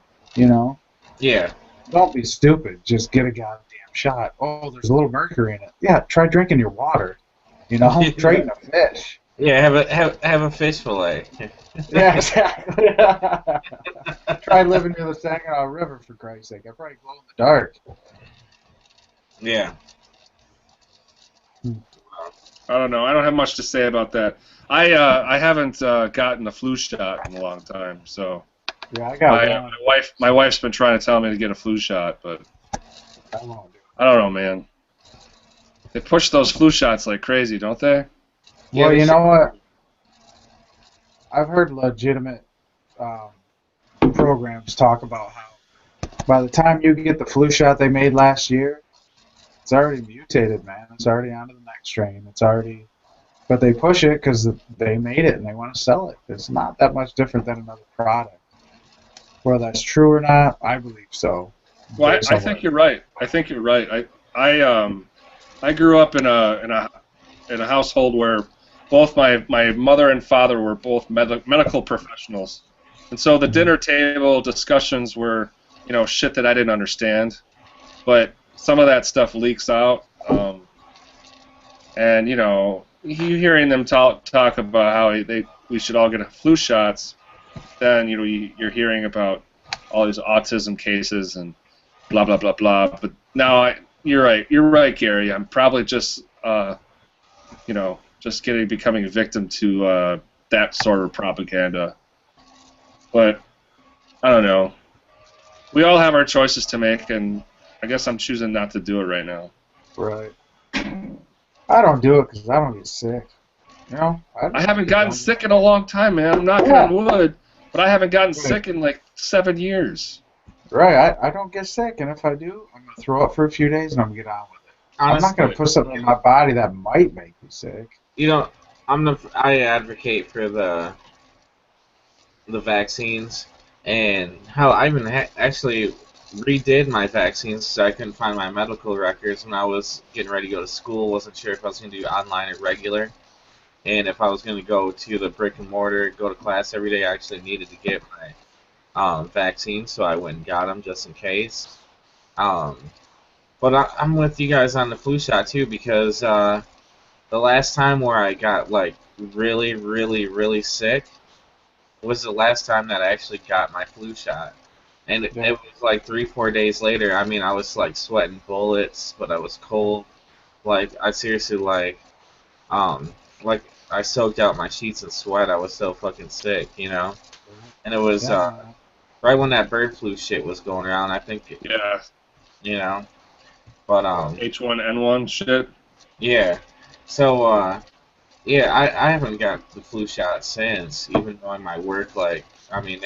Yeah. Don't be stupid. Just get a goddamn shot. Oh, there's a little mercury in it. Yeah, try drinking your water. Try eating a fish. Yeah, have a fish fillet. Yeah, exactly. Try living near the Saginaw River, for Christ's sake. I probably glow in the dark. Yeah. I don't know. I don't have much to say about that. I haven't gotten a flu shot in a long time, so yeah, I got one. My wife's been trying to tell me to get a flu shot, but I won't do it. I don't know, man. They push those flu shots like crazy, don't they? Well, you know what? I've heard legitimate programs talk about how by the time you get the flu shot they made last year, it's already mutated, man. It's already on to the next strain. But they push it because they made it and they want to sell it. It's not that much different than another product. Whether that's true or not, I believe so. Well, I think you're right. I grew up in a household where both my mother and father were both medical professionals, and so the dinner table discussions were shit that I didn't understand, but some of that stuff leaks out, and you hearing them talk about how we should all get flu shots, then you're hearing about all these autism cases and blah blah blah blah. But now you're right, Gary. I'm probably just becoming a victim to that sort of propaganda. But I don't know. We all have our choices to make, and I guess I'm choosing not to do it right now. Right. I don't do it because I don't get sick. I haven't gotten sick in a long time, man. I'm knocking on wood, but I haven't gotten sick in like 7 years. Right. I don't get sick, and if I do, I'm going to throw up for a few days, and I'm going to get on with it. Honestly, I'm not going to put something in my body that might make me sick. I advocate for the vaccines, and hell, I even actually redid my vaccines so I couldn't find my medical records when I was getting ready to go to school. Wasn't sure if I was going to do online or regular, and if I was going to go to the brick and mortar, go to class every day. I actually needed to get my vaccine, so I went and got them just in case. But I'm with you guys on the flu shot too, because the last time where I got like really, really, really sick was the last time that I actually got my flu shot. And it was like 3-4 days later. I mean, I was like sweating bullets, but I was cold. Like, I seriously like I soaked out my sheets in sweat. I was so fucking sick, And it was right when that bird flu shit was going around. I think. Yeah. But H1N1 shit. Yeah. So I haven't got the flu shot since. Even though in my work, they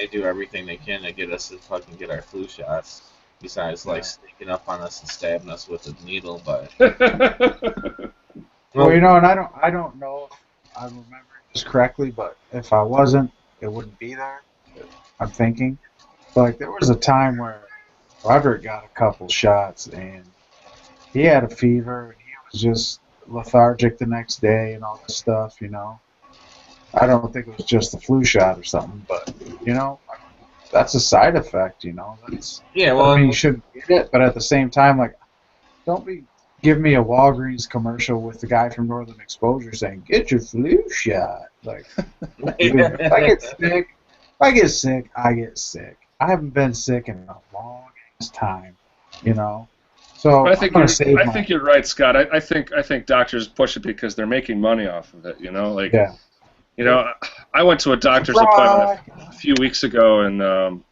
do everything they can to get us to fucking get our flu shots. Besides, sneaking up on us and stabbing us with a needle, but. Well, and I don't know if I remember this correctly, but if I wasn't, it wouldn't be there. I'm thinking, but there was a time where Roderick got a couple shots and he had a fever and he was just lethargic the next day and all this stuff. I don't think it was just the flu shot or something, but that's a side effect. That's you shouldn't get it, but at the same time, don't be. Give me a Walgreens commercial with the guy from Northern Exposure saying, "Get your flu shot." If I get sick, I get sick. I haven't been sick in a long time, So I think you're right, Scott. I think doctors push it because they're making money off of it. I went to a doctor's appointment a few weeks ago, and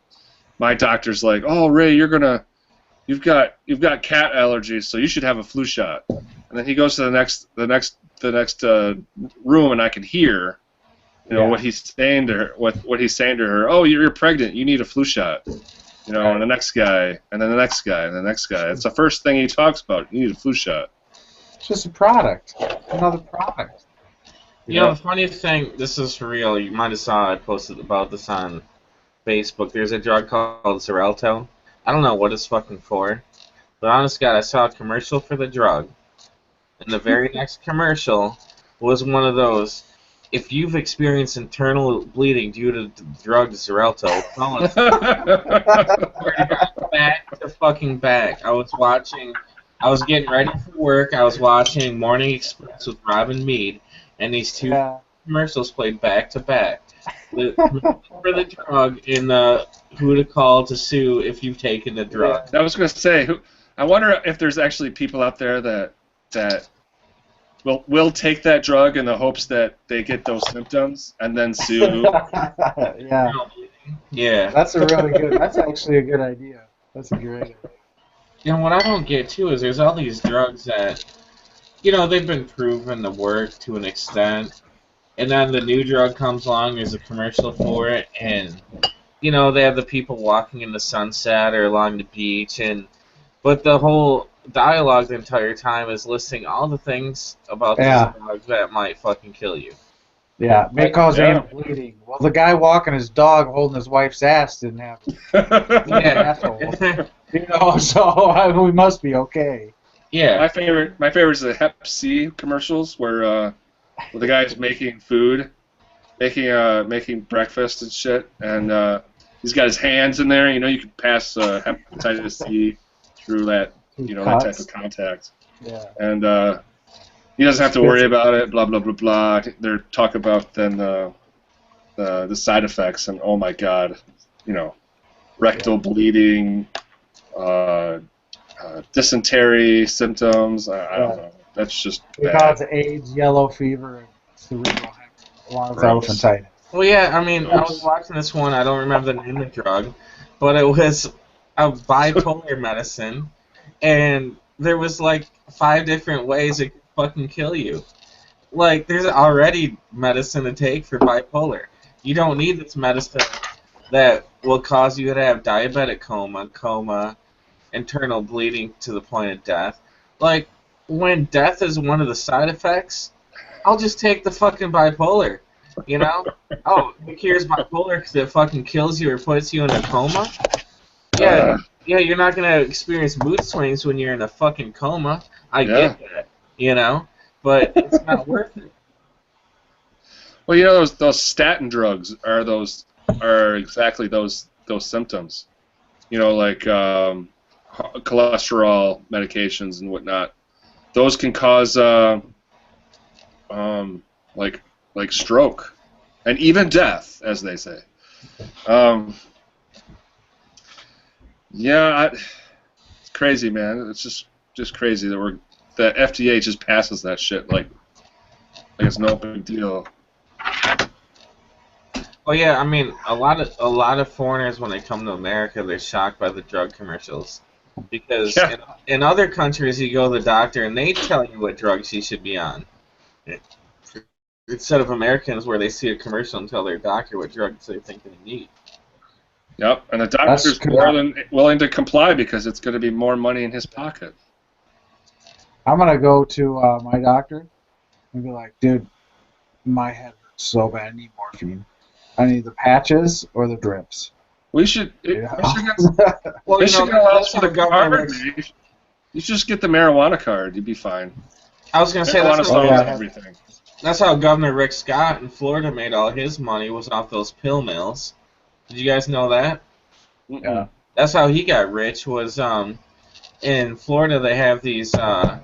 my doctor's like, "Oh, Ray, you've got cat allergies, so you should have a flu shot." And then he goes to the next room, and I can hear, what he's saying to her. What he's saying to her. "Oh, you're pregnant. You need a flu shot." And the next guy, and then the next guy, and the next guy. It's the first thing he talks about. You need a flu shot. It's just a product, another product. The funniest thing. This is for real. You might have saw I posted about this on Facebook. There's a drug called Xarelto. I don't know what it's fucking for, But honest God, I saw a commercial for the drug, and the very next commercial was one of those. If you've experienced internal bleeding due to drugs, Xarelto, call us. Back to fucking back. I was getting ready for work. I was watching Morning Express with Robin Meade, and these two Yeah. commercials played back to back. The commercial for the drug and who to call to sue if you've taken the drug. I was going to say, I wonder if there's actually people out there that will take that drug in the hopes that they get those symptoms and then sue. Yeah. Yeah. That's actually a good idea. That's a great idea. And what I don't get too is there's all these drugs that, they've been proven to work to an extent, and then the new drug comes along, there's a commercial for it, and they have the people walking in the sunset or along the beach, but the whole dialogue the entire time is listing all the things about this drug that might fucking kill you. Yeah, may cause anal bleeding. Well, the guy walking his dog holding his wife's ass didn't have asshole. So we must be okay. Yeah. My favorite is the Hep C commercials where the guy's making food, making breakfast and shit, and he's got his hands in there. You can pass hepatitis C through that, that type of contact. Yeah. And he doesn't have to worry about it. Blah blah blah blah. They're talking about then the side effects, and oh my god, rectal bleeding, dysentery symptoms. I don't know. That's just bad. AIDS, yellow fever, and cerebral along with elephantitis. Well, yeah, I mean, I was watching this one. I don't remember the name of the drug, but it was a bipolar medicine, and there was like 5 different ways it could fucking kill you. Like, there's already medicine to take for bipolar. You don't need this medicine that will cause you to have diabetic coma, internal bleeding to the point of death. Like, when death is one of the side effects, I'll just take the fucking bipolar. Oh, it cures bipolar because it fucking kills you or puts you in a coma? Yeah, you're not going to experience mood swings when you're in a fucking coma. I get that, but it's not worth it. Well, those statin drugs are exactly those symptoms. Like cholesterol medications and whatnot. Those can cause like stroke and even death, as they say. It's crazy, man. It's just crazy that the FDA just passes that shit like it's no big deal. Well, yeah, I mean, a lot of foreigners, when they come to America, they're shocked by the drug commercials. Because in other countries, you go to the doctor and they tell you what drugs you should be on. Instead of Americans, where they see a commercial and tell their doctor what drugs they think they need. Yep, and the doctor's more than willing to comply because it's going to be more money in his pocket. I'm going to go to my doctor and be like, dude, my head hurts so bad, I need morphine. I need the patches or the drips. We should get you just get the marijuana card. You'd be fine. I was going to say everything. That's how Governor Rick Scott in Florida made all his money, was off those pill mills. Did you guys know that? Yeah. That's how he got rich. Was in Florida they have these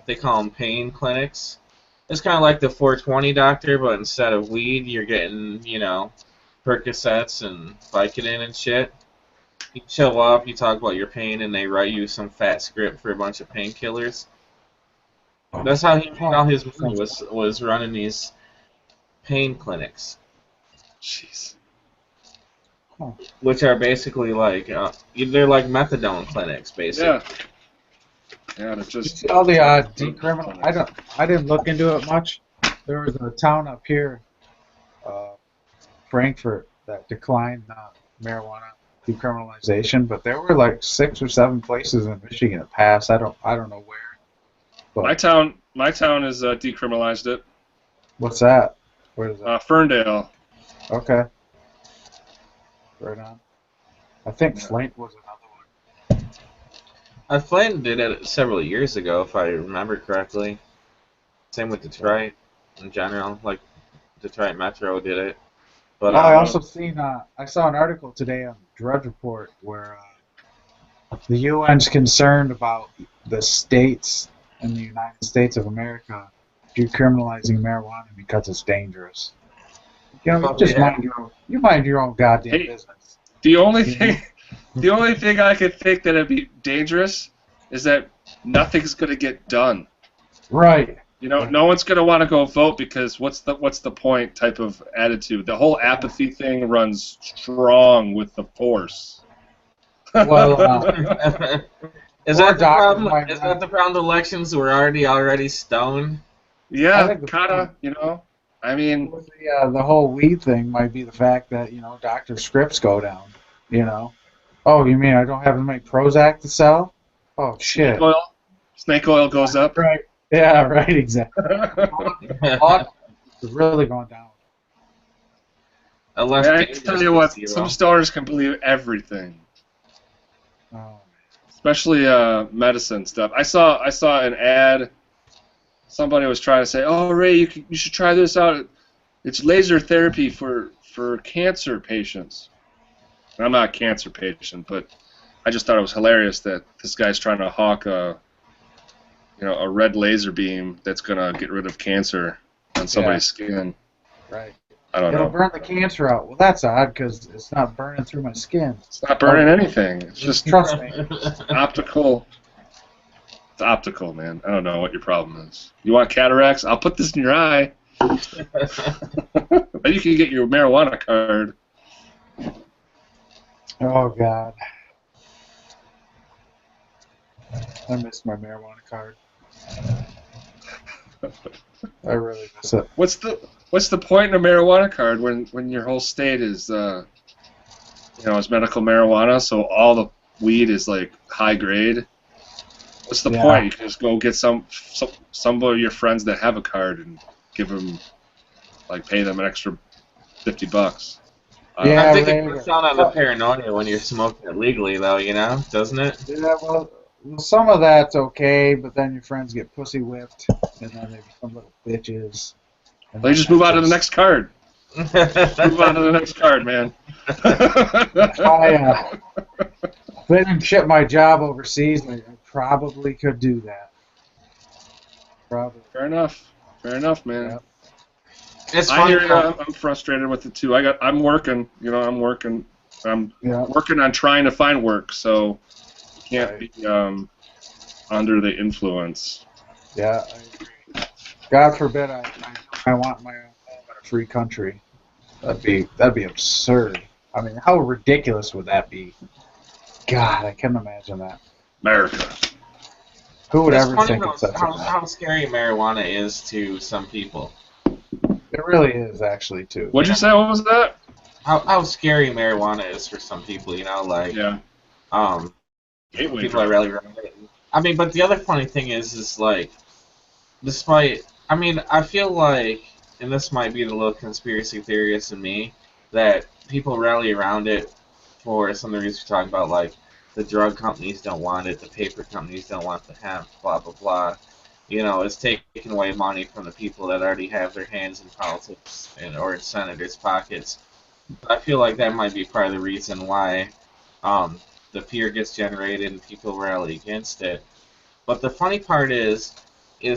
they call them pain clinics. It's kind of like the 420 doctor, but instead of weed, you're getting Percocets and Vicodin and shit. You show up, you talk about your pain, and they write you some fat script for a bunch of painkillers. That's how he made all his money, was running these pain clinics. Jeez. Which are basically like they're like methadone clinics, basically. Yeah, they're just all the decriminal. I didn't look into it much. There was a town up here, Frankfurt, that declined marijuana decriminalization, but there were like 6 or 7 places in Michigan that passed. I don't know where. But my town is decriminalized it. What's that? Where is that? Ferndale. Okay. Right on. I think Flint was another one. Flint did it several years ago, if I remember correctly. Same with Detroit in general. Like Detroit Metro did it. But I also seen. I saw an article today on Drudge Report where the UN's concerned about the states in the United States of America decriminalizing marijuana because it's dangerous. You know, you mind your own goddamn business. The only thing I could think that'd be dangerous is that nothing's gonna get done. Right. You know, no one's gonna want to go vote because what's the point type of attitude. The whole apathy thing runs strong with the force. Well, is that the problem? Is that the problem? The elections were already stoned. Yeah, kinda. You know, I mean, the whole weed thing might be the fact that Dr. Scripts go down. You know, oh, you mean I don't have to make Prozac to sell? Oh shit. Snake oil goes up. Right. Yeah. Right. Exactly. It's really going down. I tell you what, some stores can believe everything. Oh. Especially medicine stuff. I saw an ad. Somebody was trying to say, "Oh, Ray, you should try this out. It's laser therapy for cancer patients." And I'm not a cancer patient, but I just thought it was hilarious that this guy's trying to hawk a red laser beam that's gonna get rid of cancer on somebody's skin. Right. I don't know. It'll burn the cancer out. Well, that's odd because it's not burning through my skin. It's not burning anything. It's just trust me. Optical. It's optical, man. I don't know what your problem is. You want cataracts? I'll put this in your eye. Then you can get your marijuana card. Oh God. I missed my marijuana card. I really miss it. What's the point in a marijuana card when your whole state is is medical marijuana, so all the weed is like high grade? What's the point? You can just go get some of your friends that have a card and give them, pay them an extra $50. I think it cuts down on the paranoia when you're smoking it legally, though, doesn't it? Yeah, well, some of that's okay, but then your friends get pussy whipped, and then they become little bitches. Well, you just move on to the next card. Move on to the next card, man. If they didn't ship my job overseas, I probably could do that. Probably. Fair enough, man. Yep. It's I hear you. I'm frustrated with it too. I'm working. I'm working. I'm working on trying to find work, so you can't be under the influence. Yeah, I agree. God forbid I want my own home in a free country. That'd be absurd. I mean, how ridiculous would that be? God, I can't imagine that. America. Who would ever think of such a thing? How scary marijuana is to some people. It really is, actually, too. What'd you say? What was that? How scary marijuana is for some people, Yeah. People are really around it. I mean, but the other funny thing is despite, I feel like, and this might be the little conspiracy theorist in me, that people rally around it for some of the reasons we're talking about, like the drug companies don't want it, the paper companies don't want the hemp, blah, blah, blah. It's taking away money from the people that already have their hands in politics or in senators' pockets. I feel like that might be part of the reason why the fear gets generated and people rally against it. But the funny part is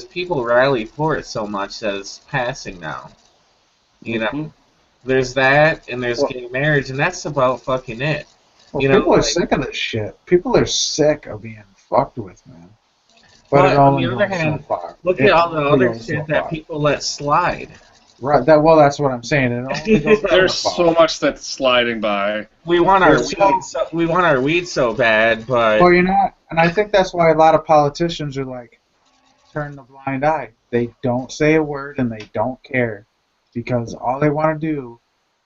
people rally for it so much that it's passing now. There's that, and there's gay marriage, and that's about fucking it. Well, people are sick of this shit. People are sick of being fucked with, man. But on the other hand, look at all the other shit that people let slide. Right. That's what I'm saying. There's so much that's sliding by. We want our weed so bad, but well, and I think that's why a lot of politicians are like, turn the blind eye. They don't say a word and they don't care because all they want to do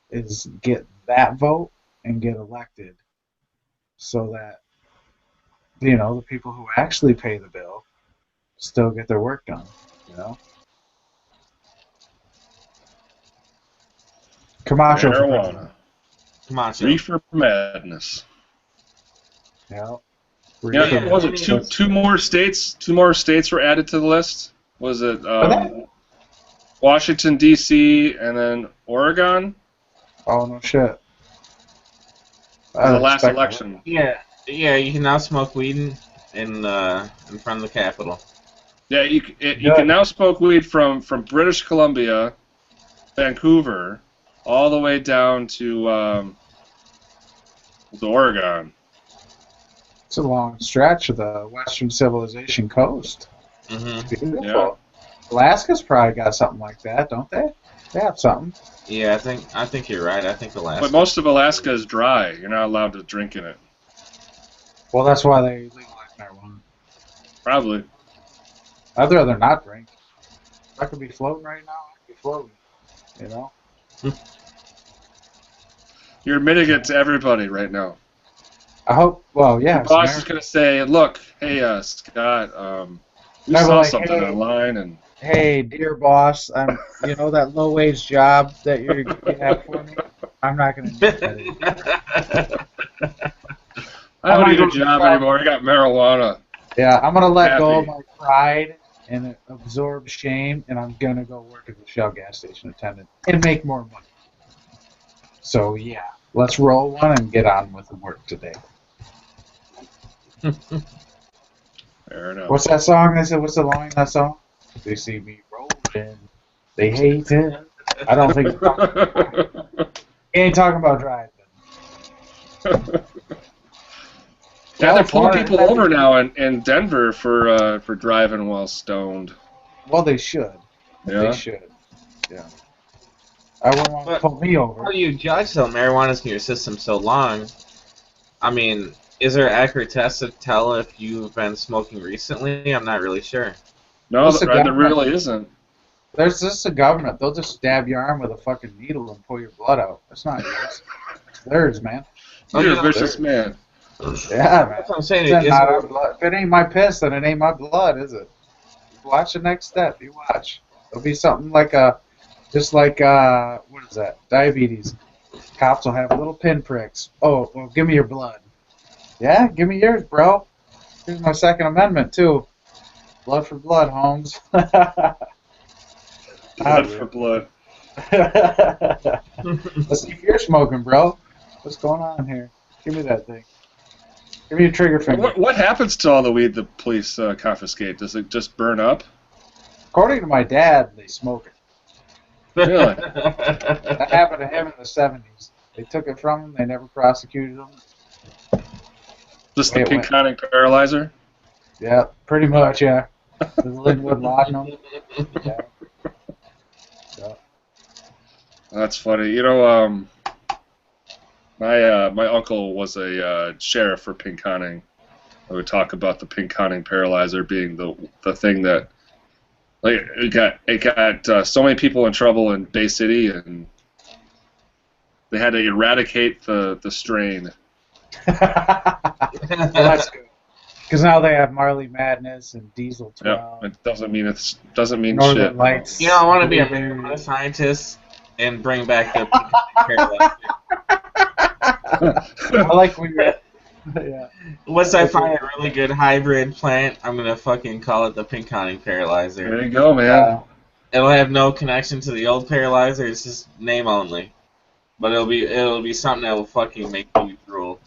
is get that vote and get elected, so that the people who actually pay the bill still get their work done. Camacho. Marijuana. Reefer madness. Yeah. Yeah, was it two more states? Two more states were added to the list. Was it Washington D.C. and then Oregon? Oh no shit. The last election. Yeah, you can now smoke weed in front of the Capitol. Yeah, you can now smoke weed from British Columbia, Vancouver, all the way down to Oregon. It's a long stretch of the Western civilization coast. Mm-hmm. Beautiful. Yeah. Alaska's probably got something like that, don't they? They have something. Yeah, I think you're right. I think Alaska. But most of Alaska is dry. You're not allowed to drink in it. Well, that's why they legalize marijuana. Probably. I'd rather not drink. If I could be floating right now, I'd be floating. You know? You're admitting it to everybody right now. I hope, well, yeah. Your boss is going to say, look, hey, Scott, we saw something online and... Hey, dear boss, you know that low-wage job that you have for me? I'm not going to do that anymore. I don't need a job anymore. I got marijuana. Yeah, I'm going to let go of my pride and absorb shame, and I'm going to go work as a Shell gas station attendant and make more money. So, yeah, let's roll one and get on with the work today. Fair enough. What's that song? What's the line in that song? They see me rolling. They hate it. I don't think he ain't talking about driving. Yeah, they're pulling people over now in Denver for driving while stoned. Well, they should. Yeah. They should. Yeah. I wouldn't want to pull me over. How do you judge though? Marijuana's in your system so long. I mean, is there accurate tests to tell if you've been smoking recently? I'm not really sure. No, there really isn't. There's just a government. They'll just stab your arm with a fucking needle and pull your blood out. That's not yours. It's theirs, man. You're a vicious man. Yeah, man. That's what I'm saying. If it ain't my piss, then it ain't my blood, is it? Watch the next step. You watch. It'll be something like what is that? Diabetes. Cops will have little pinpricks. Oh, well, give me your blood. Yeah, give me yours, bro. Here's my Second Amendment, too. Blood for blood, Holmes. Blood for blood. Let's see if you're smoking, bro. What's going on here? Give me that thing. Give me your trigger finger. What happens to all the weed the police confiscate? Does it just burn up? According to my dad, they smoke it. Really? That happened to him in the 70s. They took it from him. They never prosecuted him. Just the Pinconning paralyzer? Yeah, pretty much, yeah. The Linwood laudanum. Yeah. That's funny. You know, my uncle was a sheriff for Pinconning. I would talk about the Pinconning paralyzer being the thing that it got so many people in trouble in Bay City, and they had to eradicate the strain. Well, that's good. Because now they have Marley Madness and Diesel 12. Yeah, it doesn't mean Northern shit. Lights. You know, I want to be a marijuana scientist and bring back the paralyzer. I like when you're... Yeah. Once I find a really good hybrid plant, I'm gonna fucking call it the Pinconning paralyzer. There you go, man. It'll have no connection to the old paralyzer. It's just name only. But it'll be something that will fucking make you drool.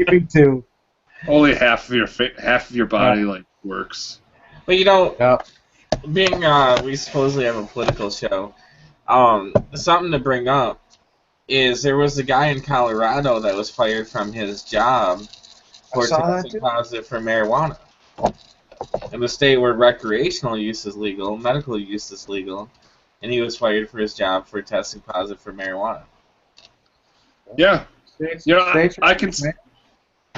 Me too. Only half of your body works. But you know, Yep. being we supposedly have a political show. Something to bring up is there was a guy in Colorado that was fired from his job for testing positive for marijuana. In the state where recreational use is legal, medical use is legal, and he was fired for his job for testing positive for marijuana. Yeah. You know, I can.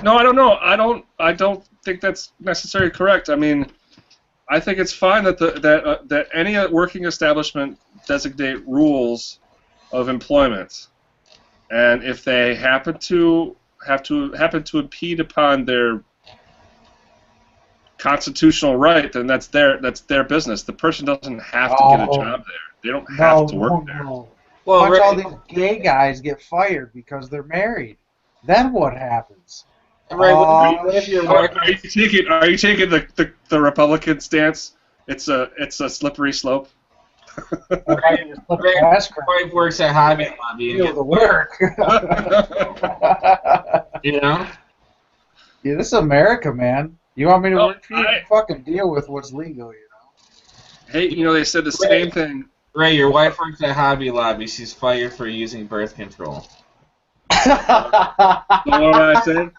No, I don't know. I don't think that's necessarily correct. I mean, I think it's fine that that any working establishment designate rules of employment, and if they happen to impede upon their constitutional right, then that's their business. The person doesn't have to get a job there. They don't have to work there. Well, Watch all Ray, these gay guys get fired because they're married. Then what happens? Ray, Oh, what if your Are wife? you taking the Republican stance? It's a slippery slope. Ray, That's your wife works at Hobby Lobby and deal gets the work. you know. Yeah, this is America, man. You want me to Oh, work for you? Fucking deal with what's legal, you Hey, they said the same thing. Ray, your wife works at Hobby Lobby. She's fired for using birth control. know. What would I say?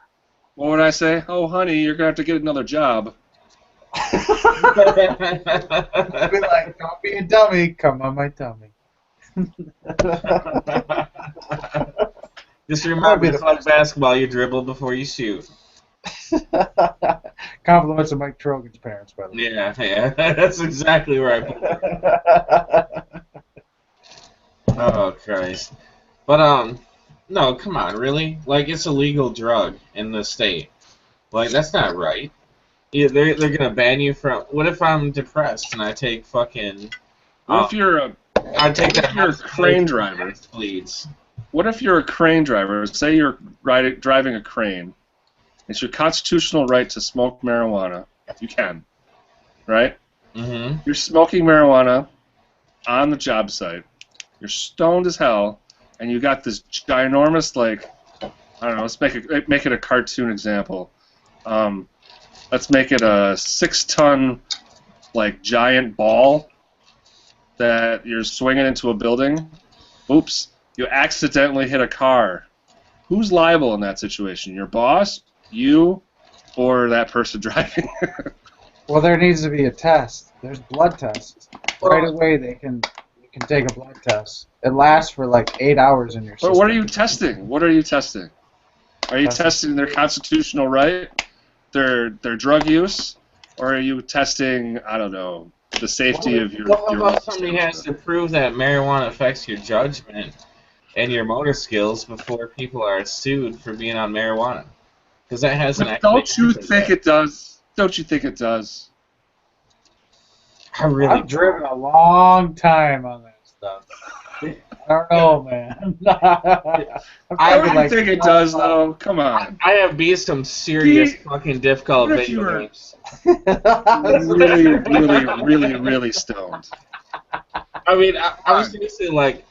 What would I say? Oh, honey, you're gonna have to get another job. Be like, don't be a dummy. Come on my tummy. Just remember, it's like basketball. You dribble before you shoot. Compliments of Mike Trogan's parents, by the way. Yeah, that's exactly where I put it. Oh Christ! But no, come on, really? Like, it's a legal drug in the state. Like, that's not right. Yeah, they're gonna ban you from. What if I'm depressed and I take fucking? What if you're a I take that. you're a crane driver? Please. What if you're a crane driver? Say you're driving a crane. It's your constitutional right to smoke marijuana. You can, right? Mm-hmm. You're smoking marijuana on the job site. You're stoned as hell, and you got this ginormous, like, I don't know. Let's make it a cartoon example. Let's make it a 6-ton, like, giant ball that you're swinging into a building. Oops! You accidentally hit a car. Who's liable in that situation? Your boss, you, or that person driving? Well, there needs to be a test. There's blood tests. Right away, you can take a blood test. It lasts for like 8 hours in your system. But what are you testing? What are you testing? Are you testing their constitutional right, their drug use, or are you testing, I don't know, the safety of your? What about somebody has to prove that marijuana affects your judgment and your motor skills before people are sued for being on marijuana? Because that hasn't actually. Don't you think it does? Don't you think it does? I've driven a long time on that stuff. I don't know, man. I don't think it does, though. Come on. I have beat some serious fucking difficult What if you video were- games. Really stoned. I mean, I was seriously like, You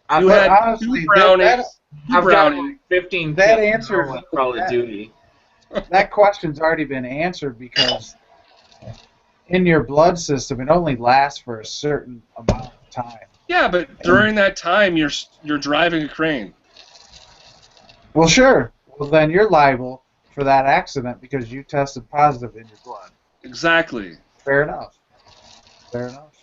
I've had honestly, two brownies. got brownies. like 15 That kills answers on Call of Duty. that question's already been answered because in your blood system, it only lasts for a certain amount of time. Yeah, but during that time, you're driving a crane. Well, sure. Well, then you're liable for that accident because you tested positive in your blood. Exactly. Fair enough. Fair enough.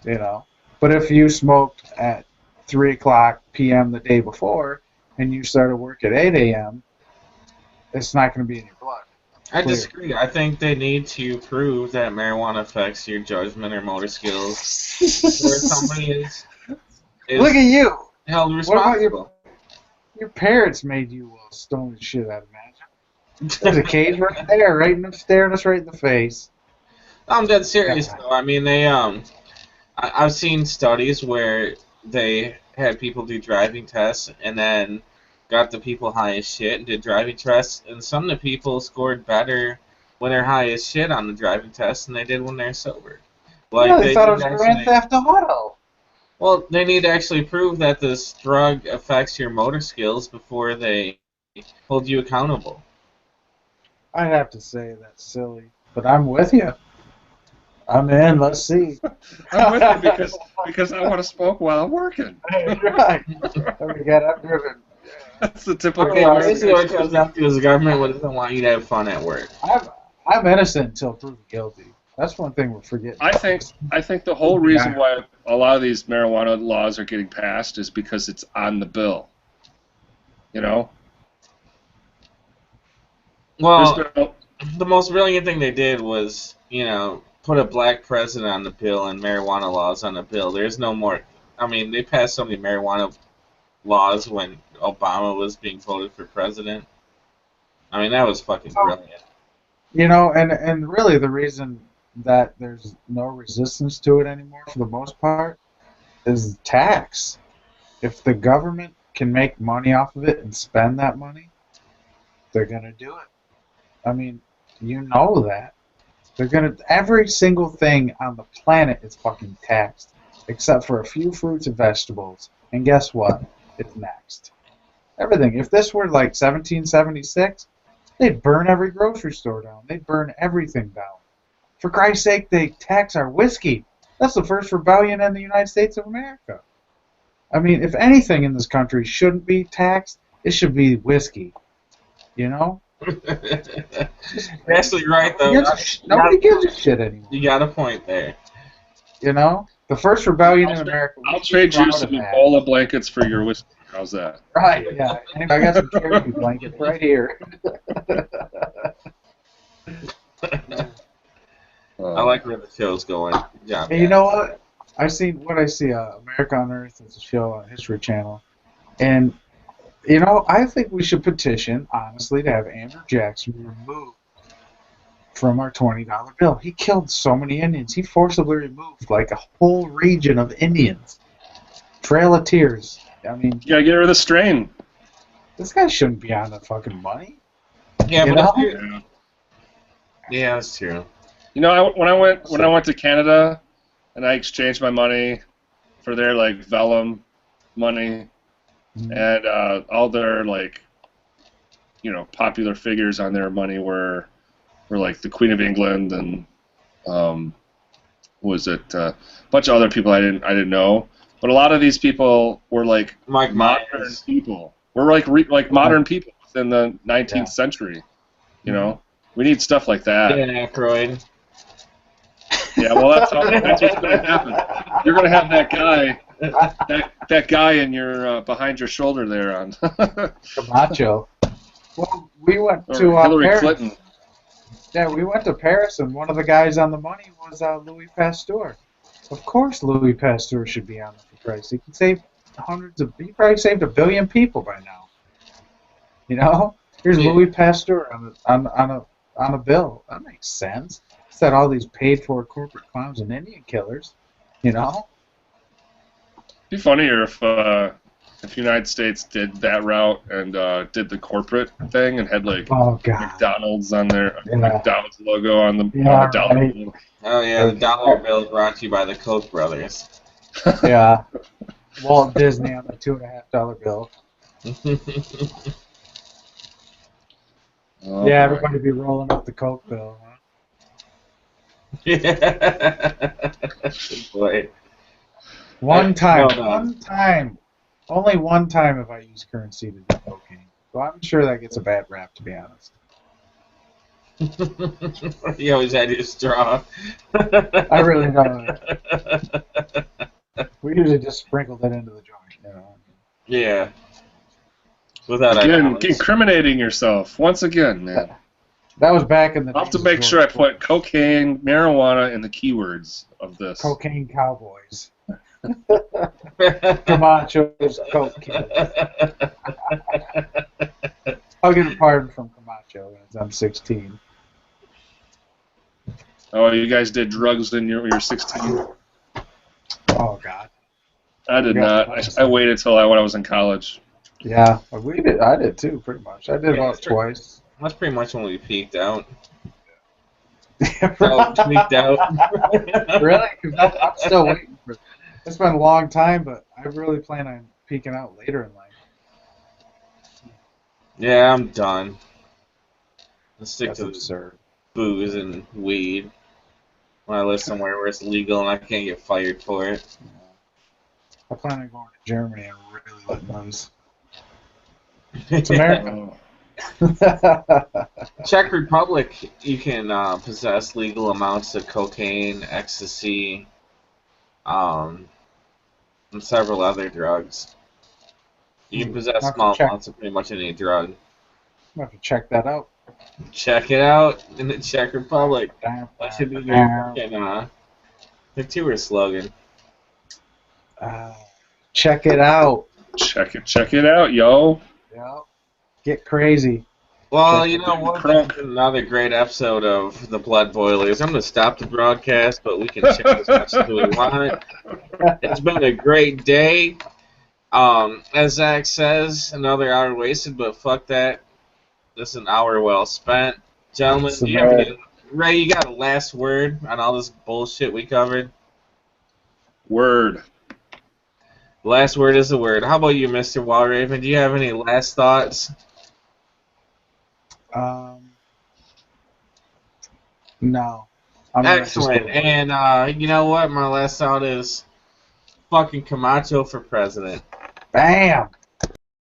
You know. But if you smoked at 3 o'clock p.m. the day before and you started work at 8 a.m., it's not going to be in your blood. I disagree. I think they need to prove that marijuana affects your judgment or motor skills before somebody is Look at you. held What about responsible. your parents made you stone the shit out of magic. There's a cage right there, staring us right in the face. I'm dead serious though. I mean, they I've seen studies where they had people do driving tests and then got the people high as shit and did driving tests, and some of the people scored better when they're high as shit on the driving test than they did when they're sober. Like, Yeah, they thought it was need to Grand actually- Theft Auto. Well, they need to actually prove that this drug affects your motor skills before they hold you accountable. I'd have to say that's silly, but I'm with you. I'm in. Let's see. I'm with you because I want to smoke while I'm working. Right. We got up driven. That's the typical. Okay, Well, basically what it comes down to is the government doesn't want you to have fun at work. I'm innocent until proven guilty. That's one thing we're forgetting. I think the whole reason why a lot of these marijuana laws are getting passed is because it's on the bill. You know? Well, There's no- the most brilliant thing they did was, put a black president on the bill and marijuana laws on the bill. There's no more. I mean, they passed so many marijuana laws when Obama was being voted for president. I mean, that was fucking brilliant. And really the reason that there's no resistance to it anymore for the most part is tax. If the government can make money off of it and spend that money, they're gonna do it. I mean, you know that. Every single thing on the planet is fucking taxed, except for a few fruits and vegetables. And guess what? It's next. Everything. If this were like 1776, they'd burn every grocery store down. They'd burn everything down. For Christ's sake, they tax our whiskey. That's the first rebellion in the United States of America. I mean, if anything in this country shouldn't be taxed, it should be whiskey. You know? You're actually right, though. Nobody gives a shit anymore. You got a point there. You know? The first rebellion in America. I'll trade you some Ebola blankets for your whiskey. How's that? Right, yeah. Anyway, I got some charity blankets right here. I like where the show's going. Yeah. Hey, you know what? I see America on Earth is a show on History Channel, and you know, I think we should petition, honestly, to have Andrew Jackson removed from our $20 bill. He killed so many Indians. He forcibly removed like a whole region of Indians. Trail of Tears. I mean, you gotta get rid of the strain. This guy shouldn't be on the fucking money. Yeah, you but know? Yeah, that's true. You know, when I went to Canada, and I exchanged my money for their like vellum money, and all their like, you know, popular figures on their money were like the Queen of England and was it a bunch of other people I didn't know, but a lot of these people were like modern people. We're like modern people within the 19th century. You know, we need stuff like that. Dan Aykroyd. Yeah, well, that's what's going to happen. You're going to have that guy in your behind your shoulder there on Camacho. Well, we went to Hillary Paris. Clinton. Yeah, we went to Paris, and one of the guys on the money was Louis Pasteur. Of course, Louis Pasteur should be on it, for Christ. He can save he probably saved 1 billion people by now. You know, here's Louis Pasteur on a bill. That makes sense. Instead of all these paid-for corporate clowns and Indian killers, you know. It'd be funnier if the United States did that route and did the corporate thing and had like McDonald's on their McDonald's logo on the dollar bill. Oh yeah, the dollar bill brought to you by the Koch brothers. Yeah, Walt Disney on the $2.50 bill. Oh, yeah, everybody be rolling up the Coke bill, huh? Boy. One time. Only one time have I used currency to do cocaine. So I'm sure that gets a bad rap, to be honest. You always had your straw. I really don't. We usually just sprinkled it into the joint, you know. Yeah. Without again, incriminating yourself once again, man. That was back in the. I'll have to make sure I put cocaine, marijuana in the keywords of this. Cocaine cowboys. Camacho's cocaine. I'll get a pardon from Camacho as I'm 16. Oh, you guys did drugs when you were 16? Oh, God. I did not. I waited till when I was in college. Yeah, we did. I did too, pretty much. I did about twice. That's pretty much when we peaked out. Peaked out. Really? Because I'm still waiting for it. It's been a long time, but I really plan on peaking out later in life. Yeah, I'm done. Let's stick That's to absurd. Booze and weed. When I live somewhere where it's legal and I can't get fired for it. I plan on going to Germany and really letting loose. It's America. Czech Republic, you can possess legal amounts of cocaine, ecstasy, and several other drugs. You can possess small amounts of pretty much any drug. I'm have to check that out. Check it out in the Czech Republic. That should be their tour slogan. Check it out. Check it out, yo. Yeah. Get crazy. Well, you know what? That's another great episode of the Blood Boilers. I'm going to stop the broadcast, but we can chat as much as we want. It's been a great day. As Zach says, another hour wasted, but fuck that. This is an hour well spent. Gentlemen, do you have any, Ray, you got a last word on all this bullshit we covered? Word. Last word is the word. How about you, Mr. Walraven? Do you have any last thoughts? No. Excellent. And you know what? My last thought is fucking Camacho for president. Bam!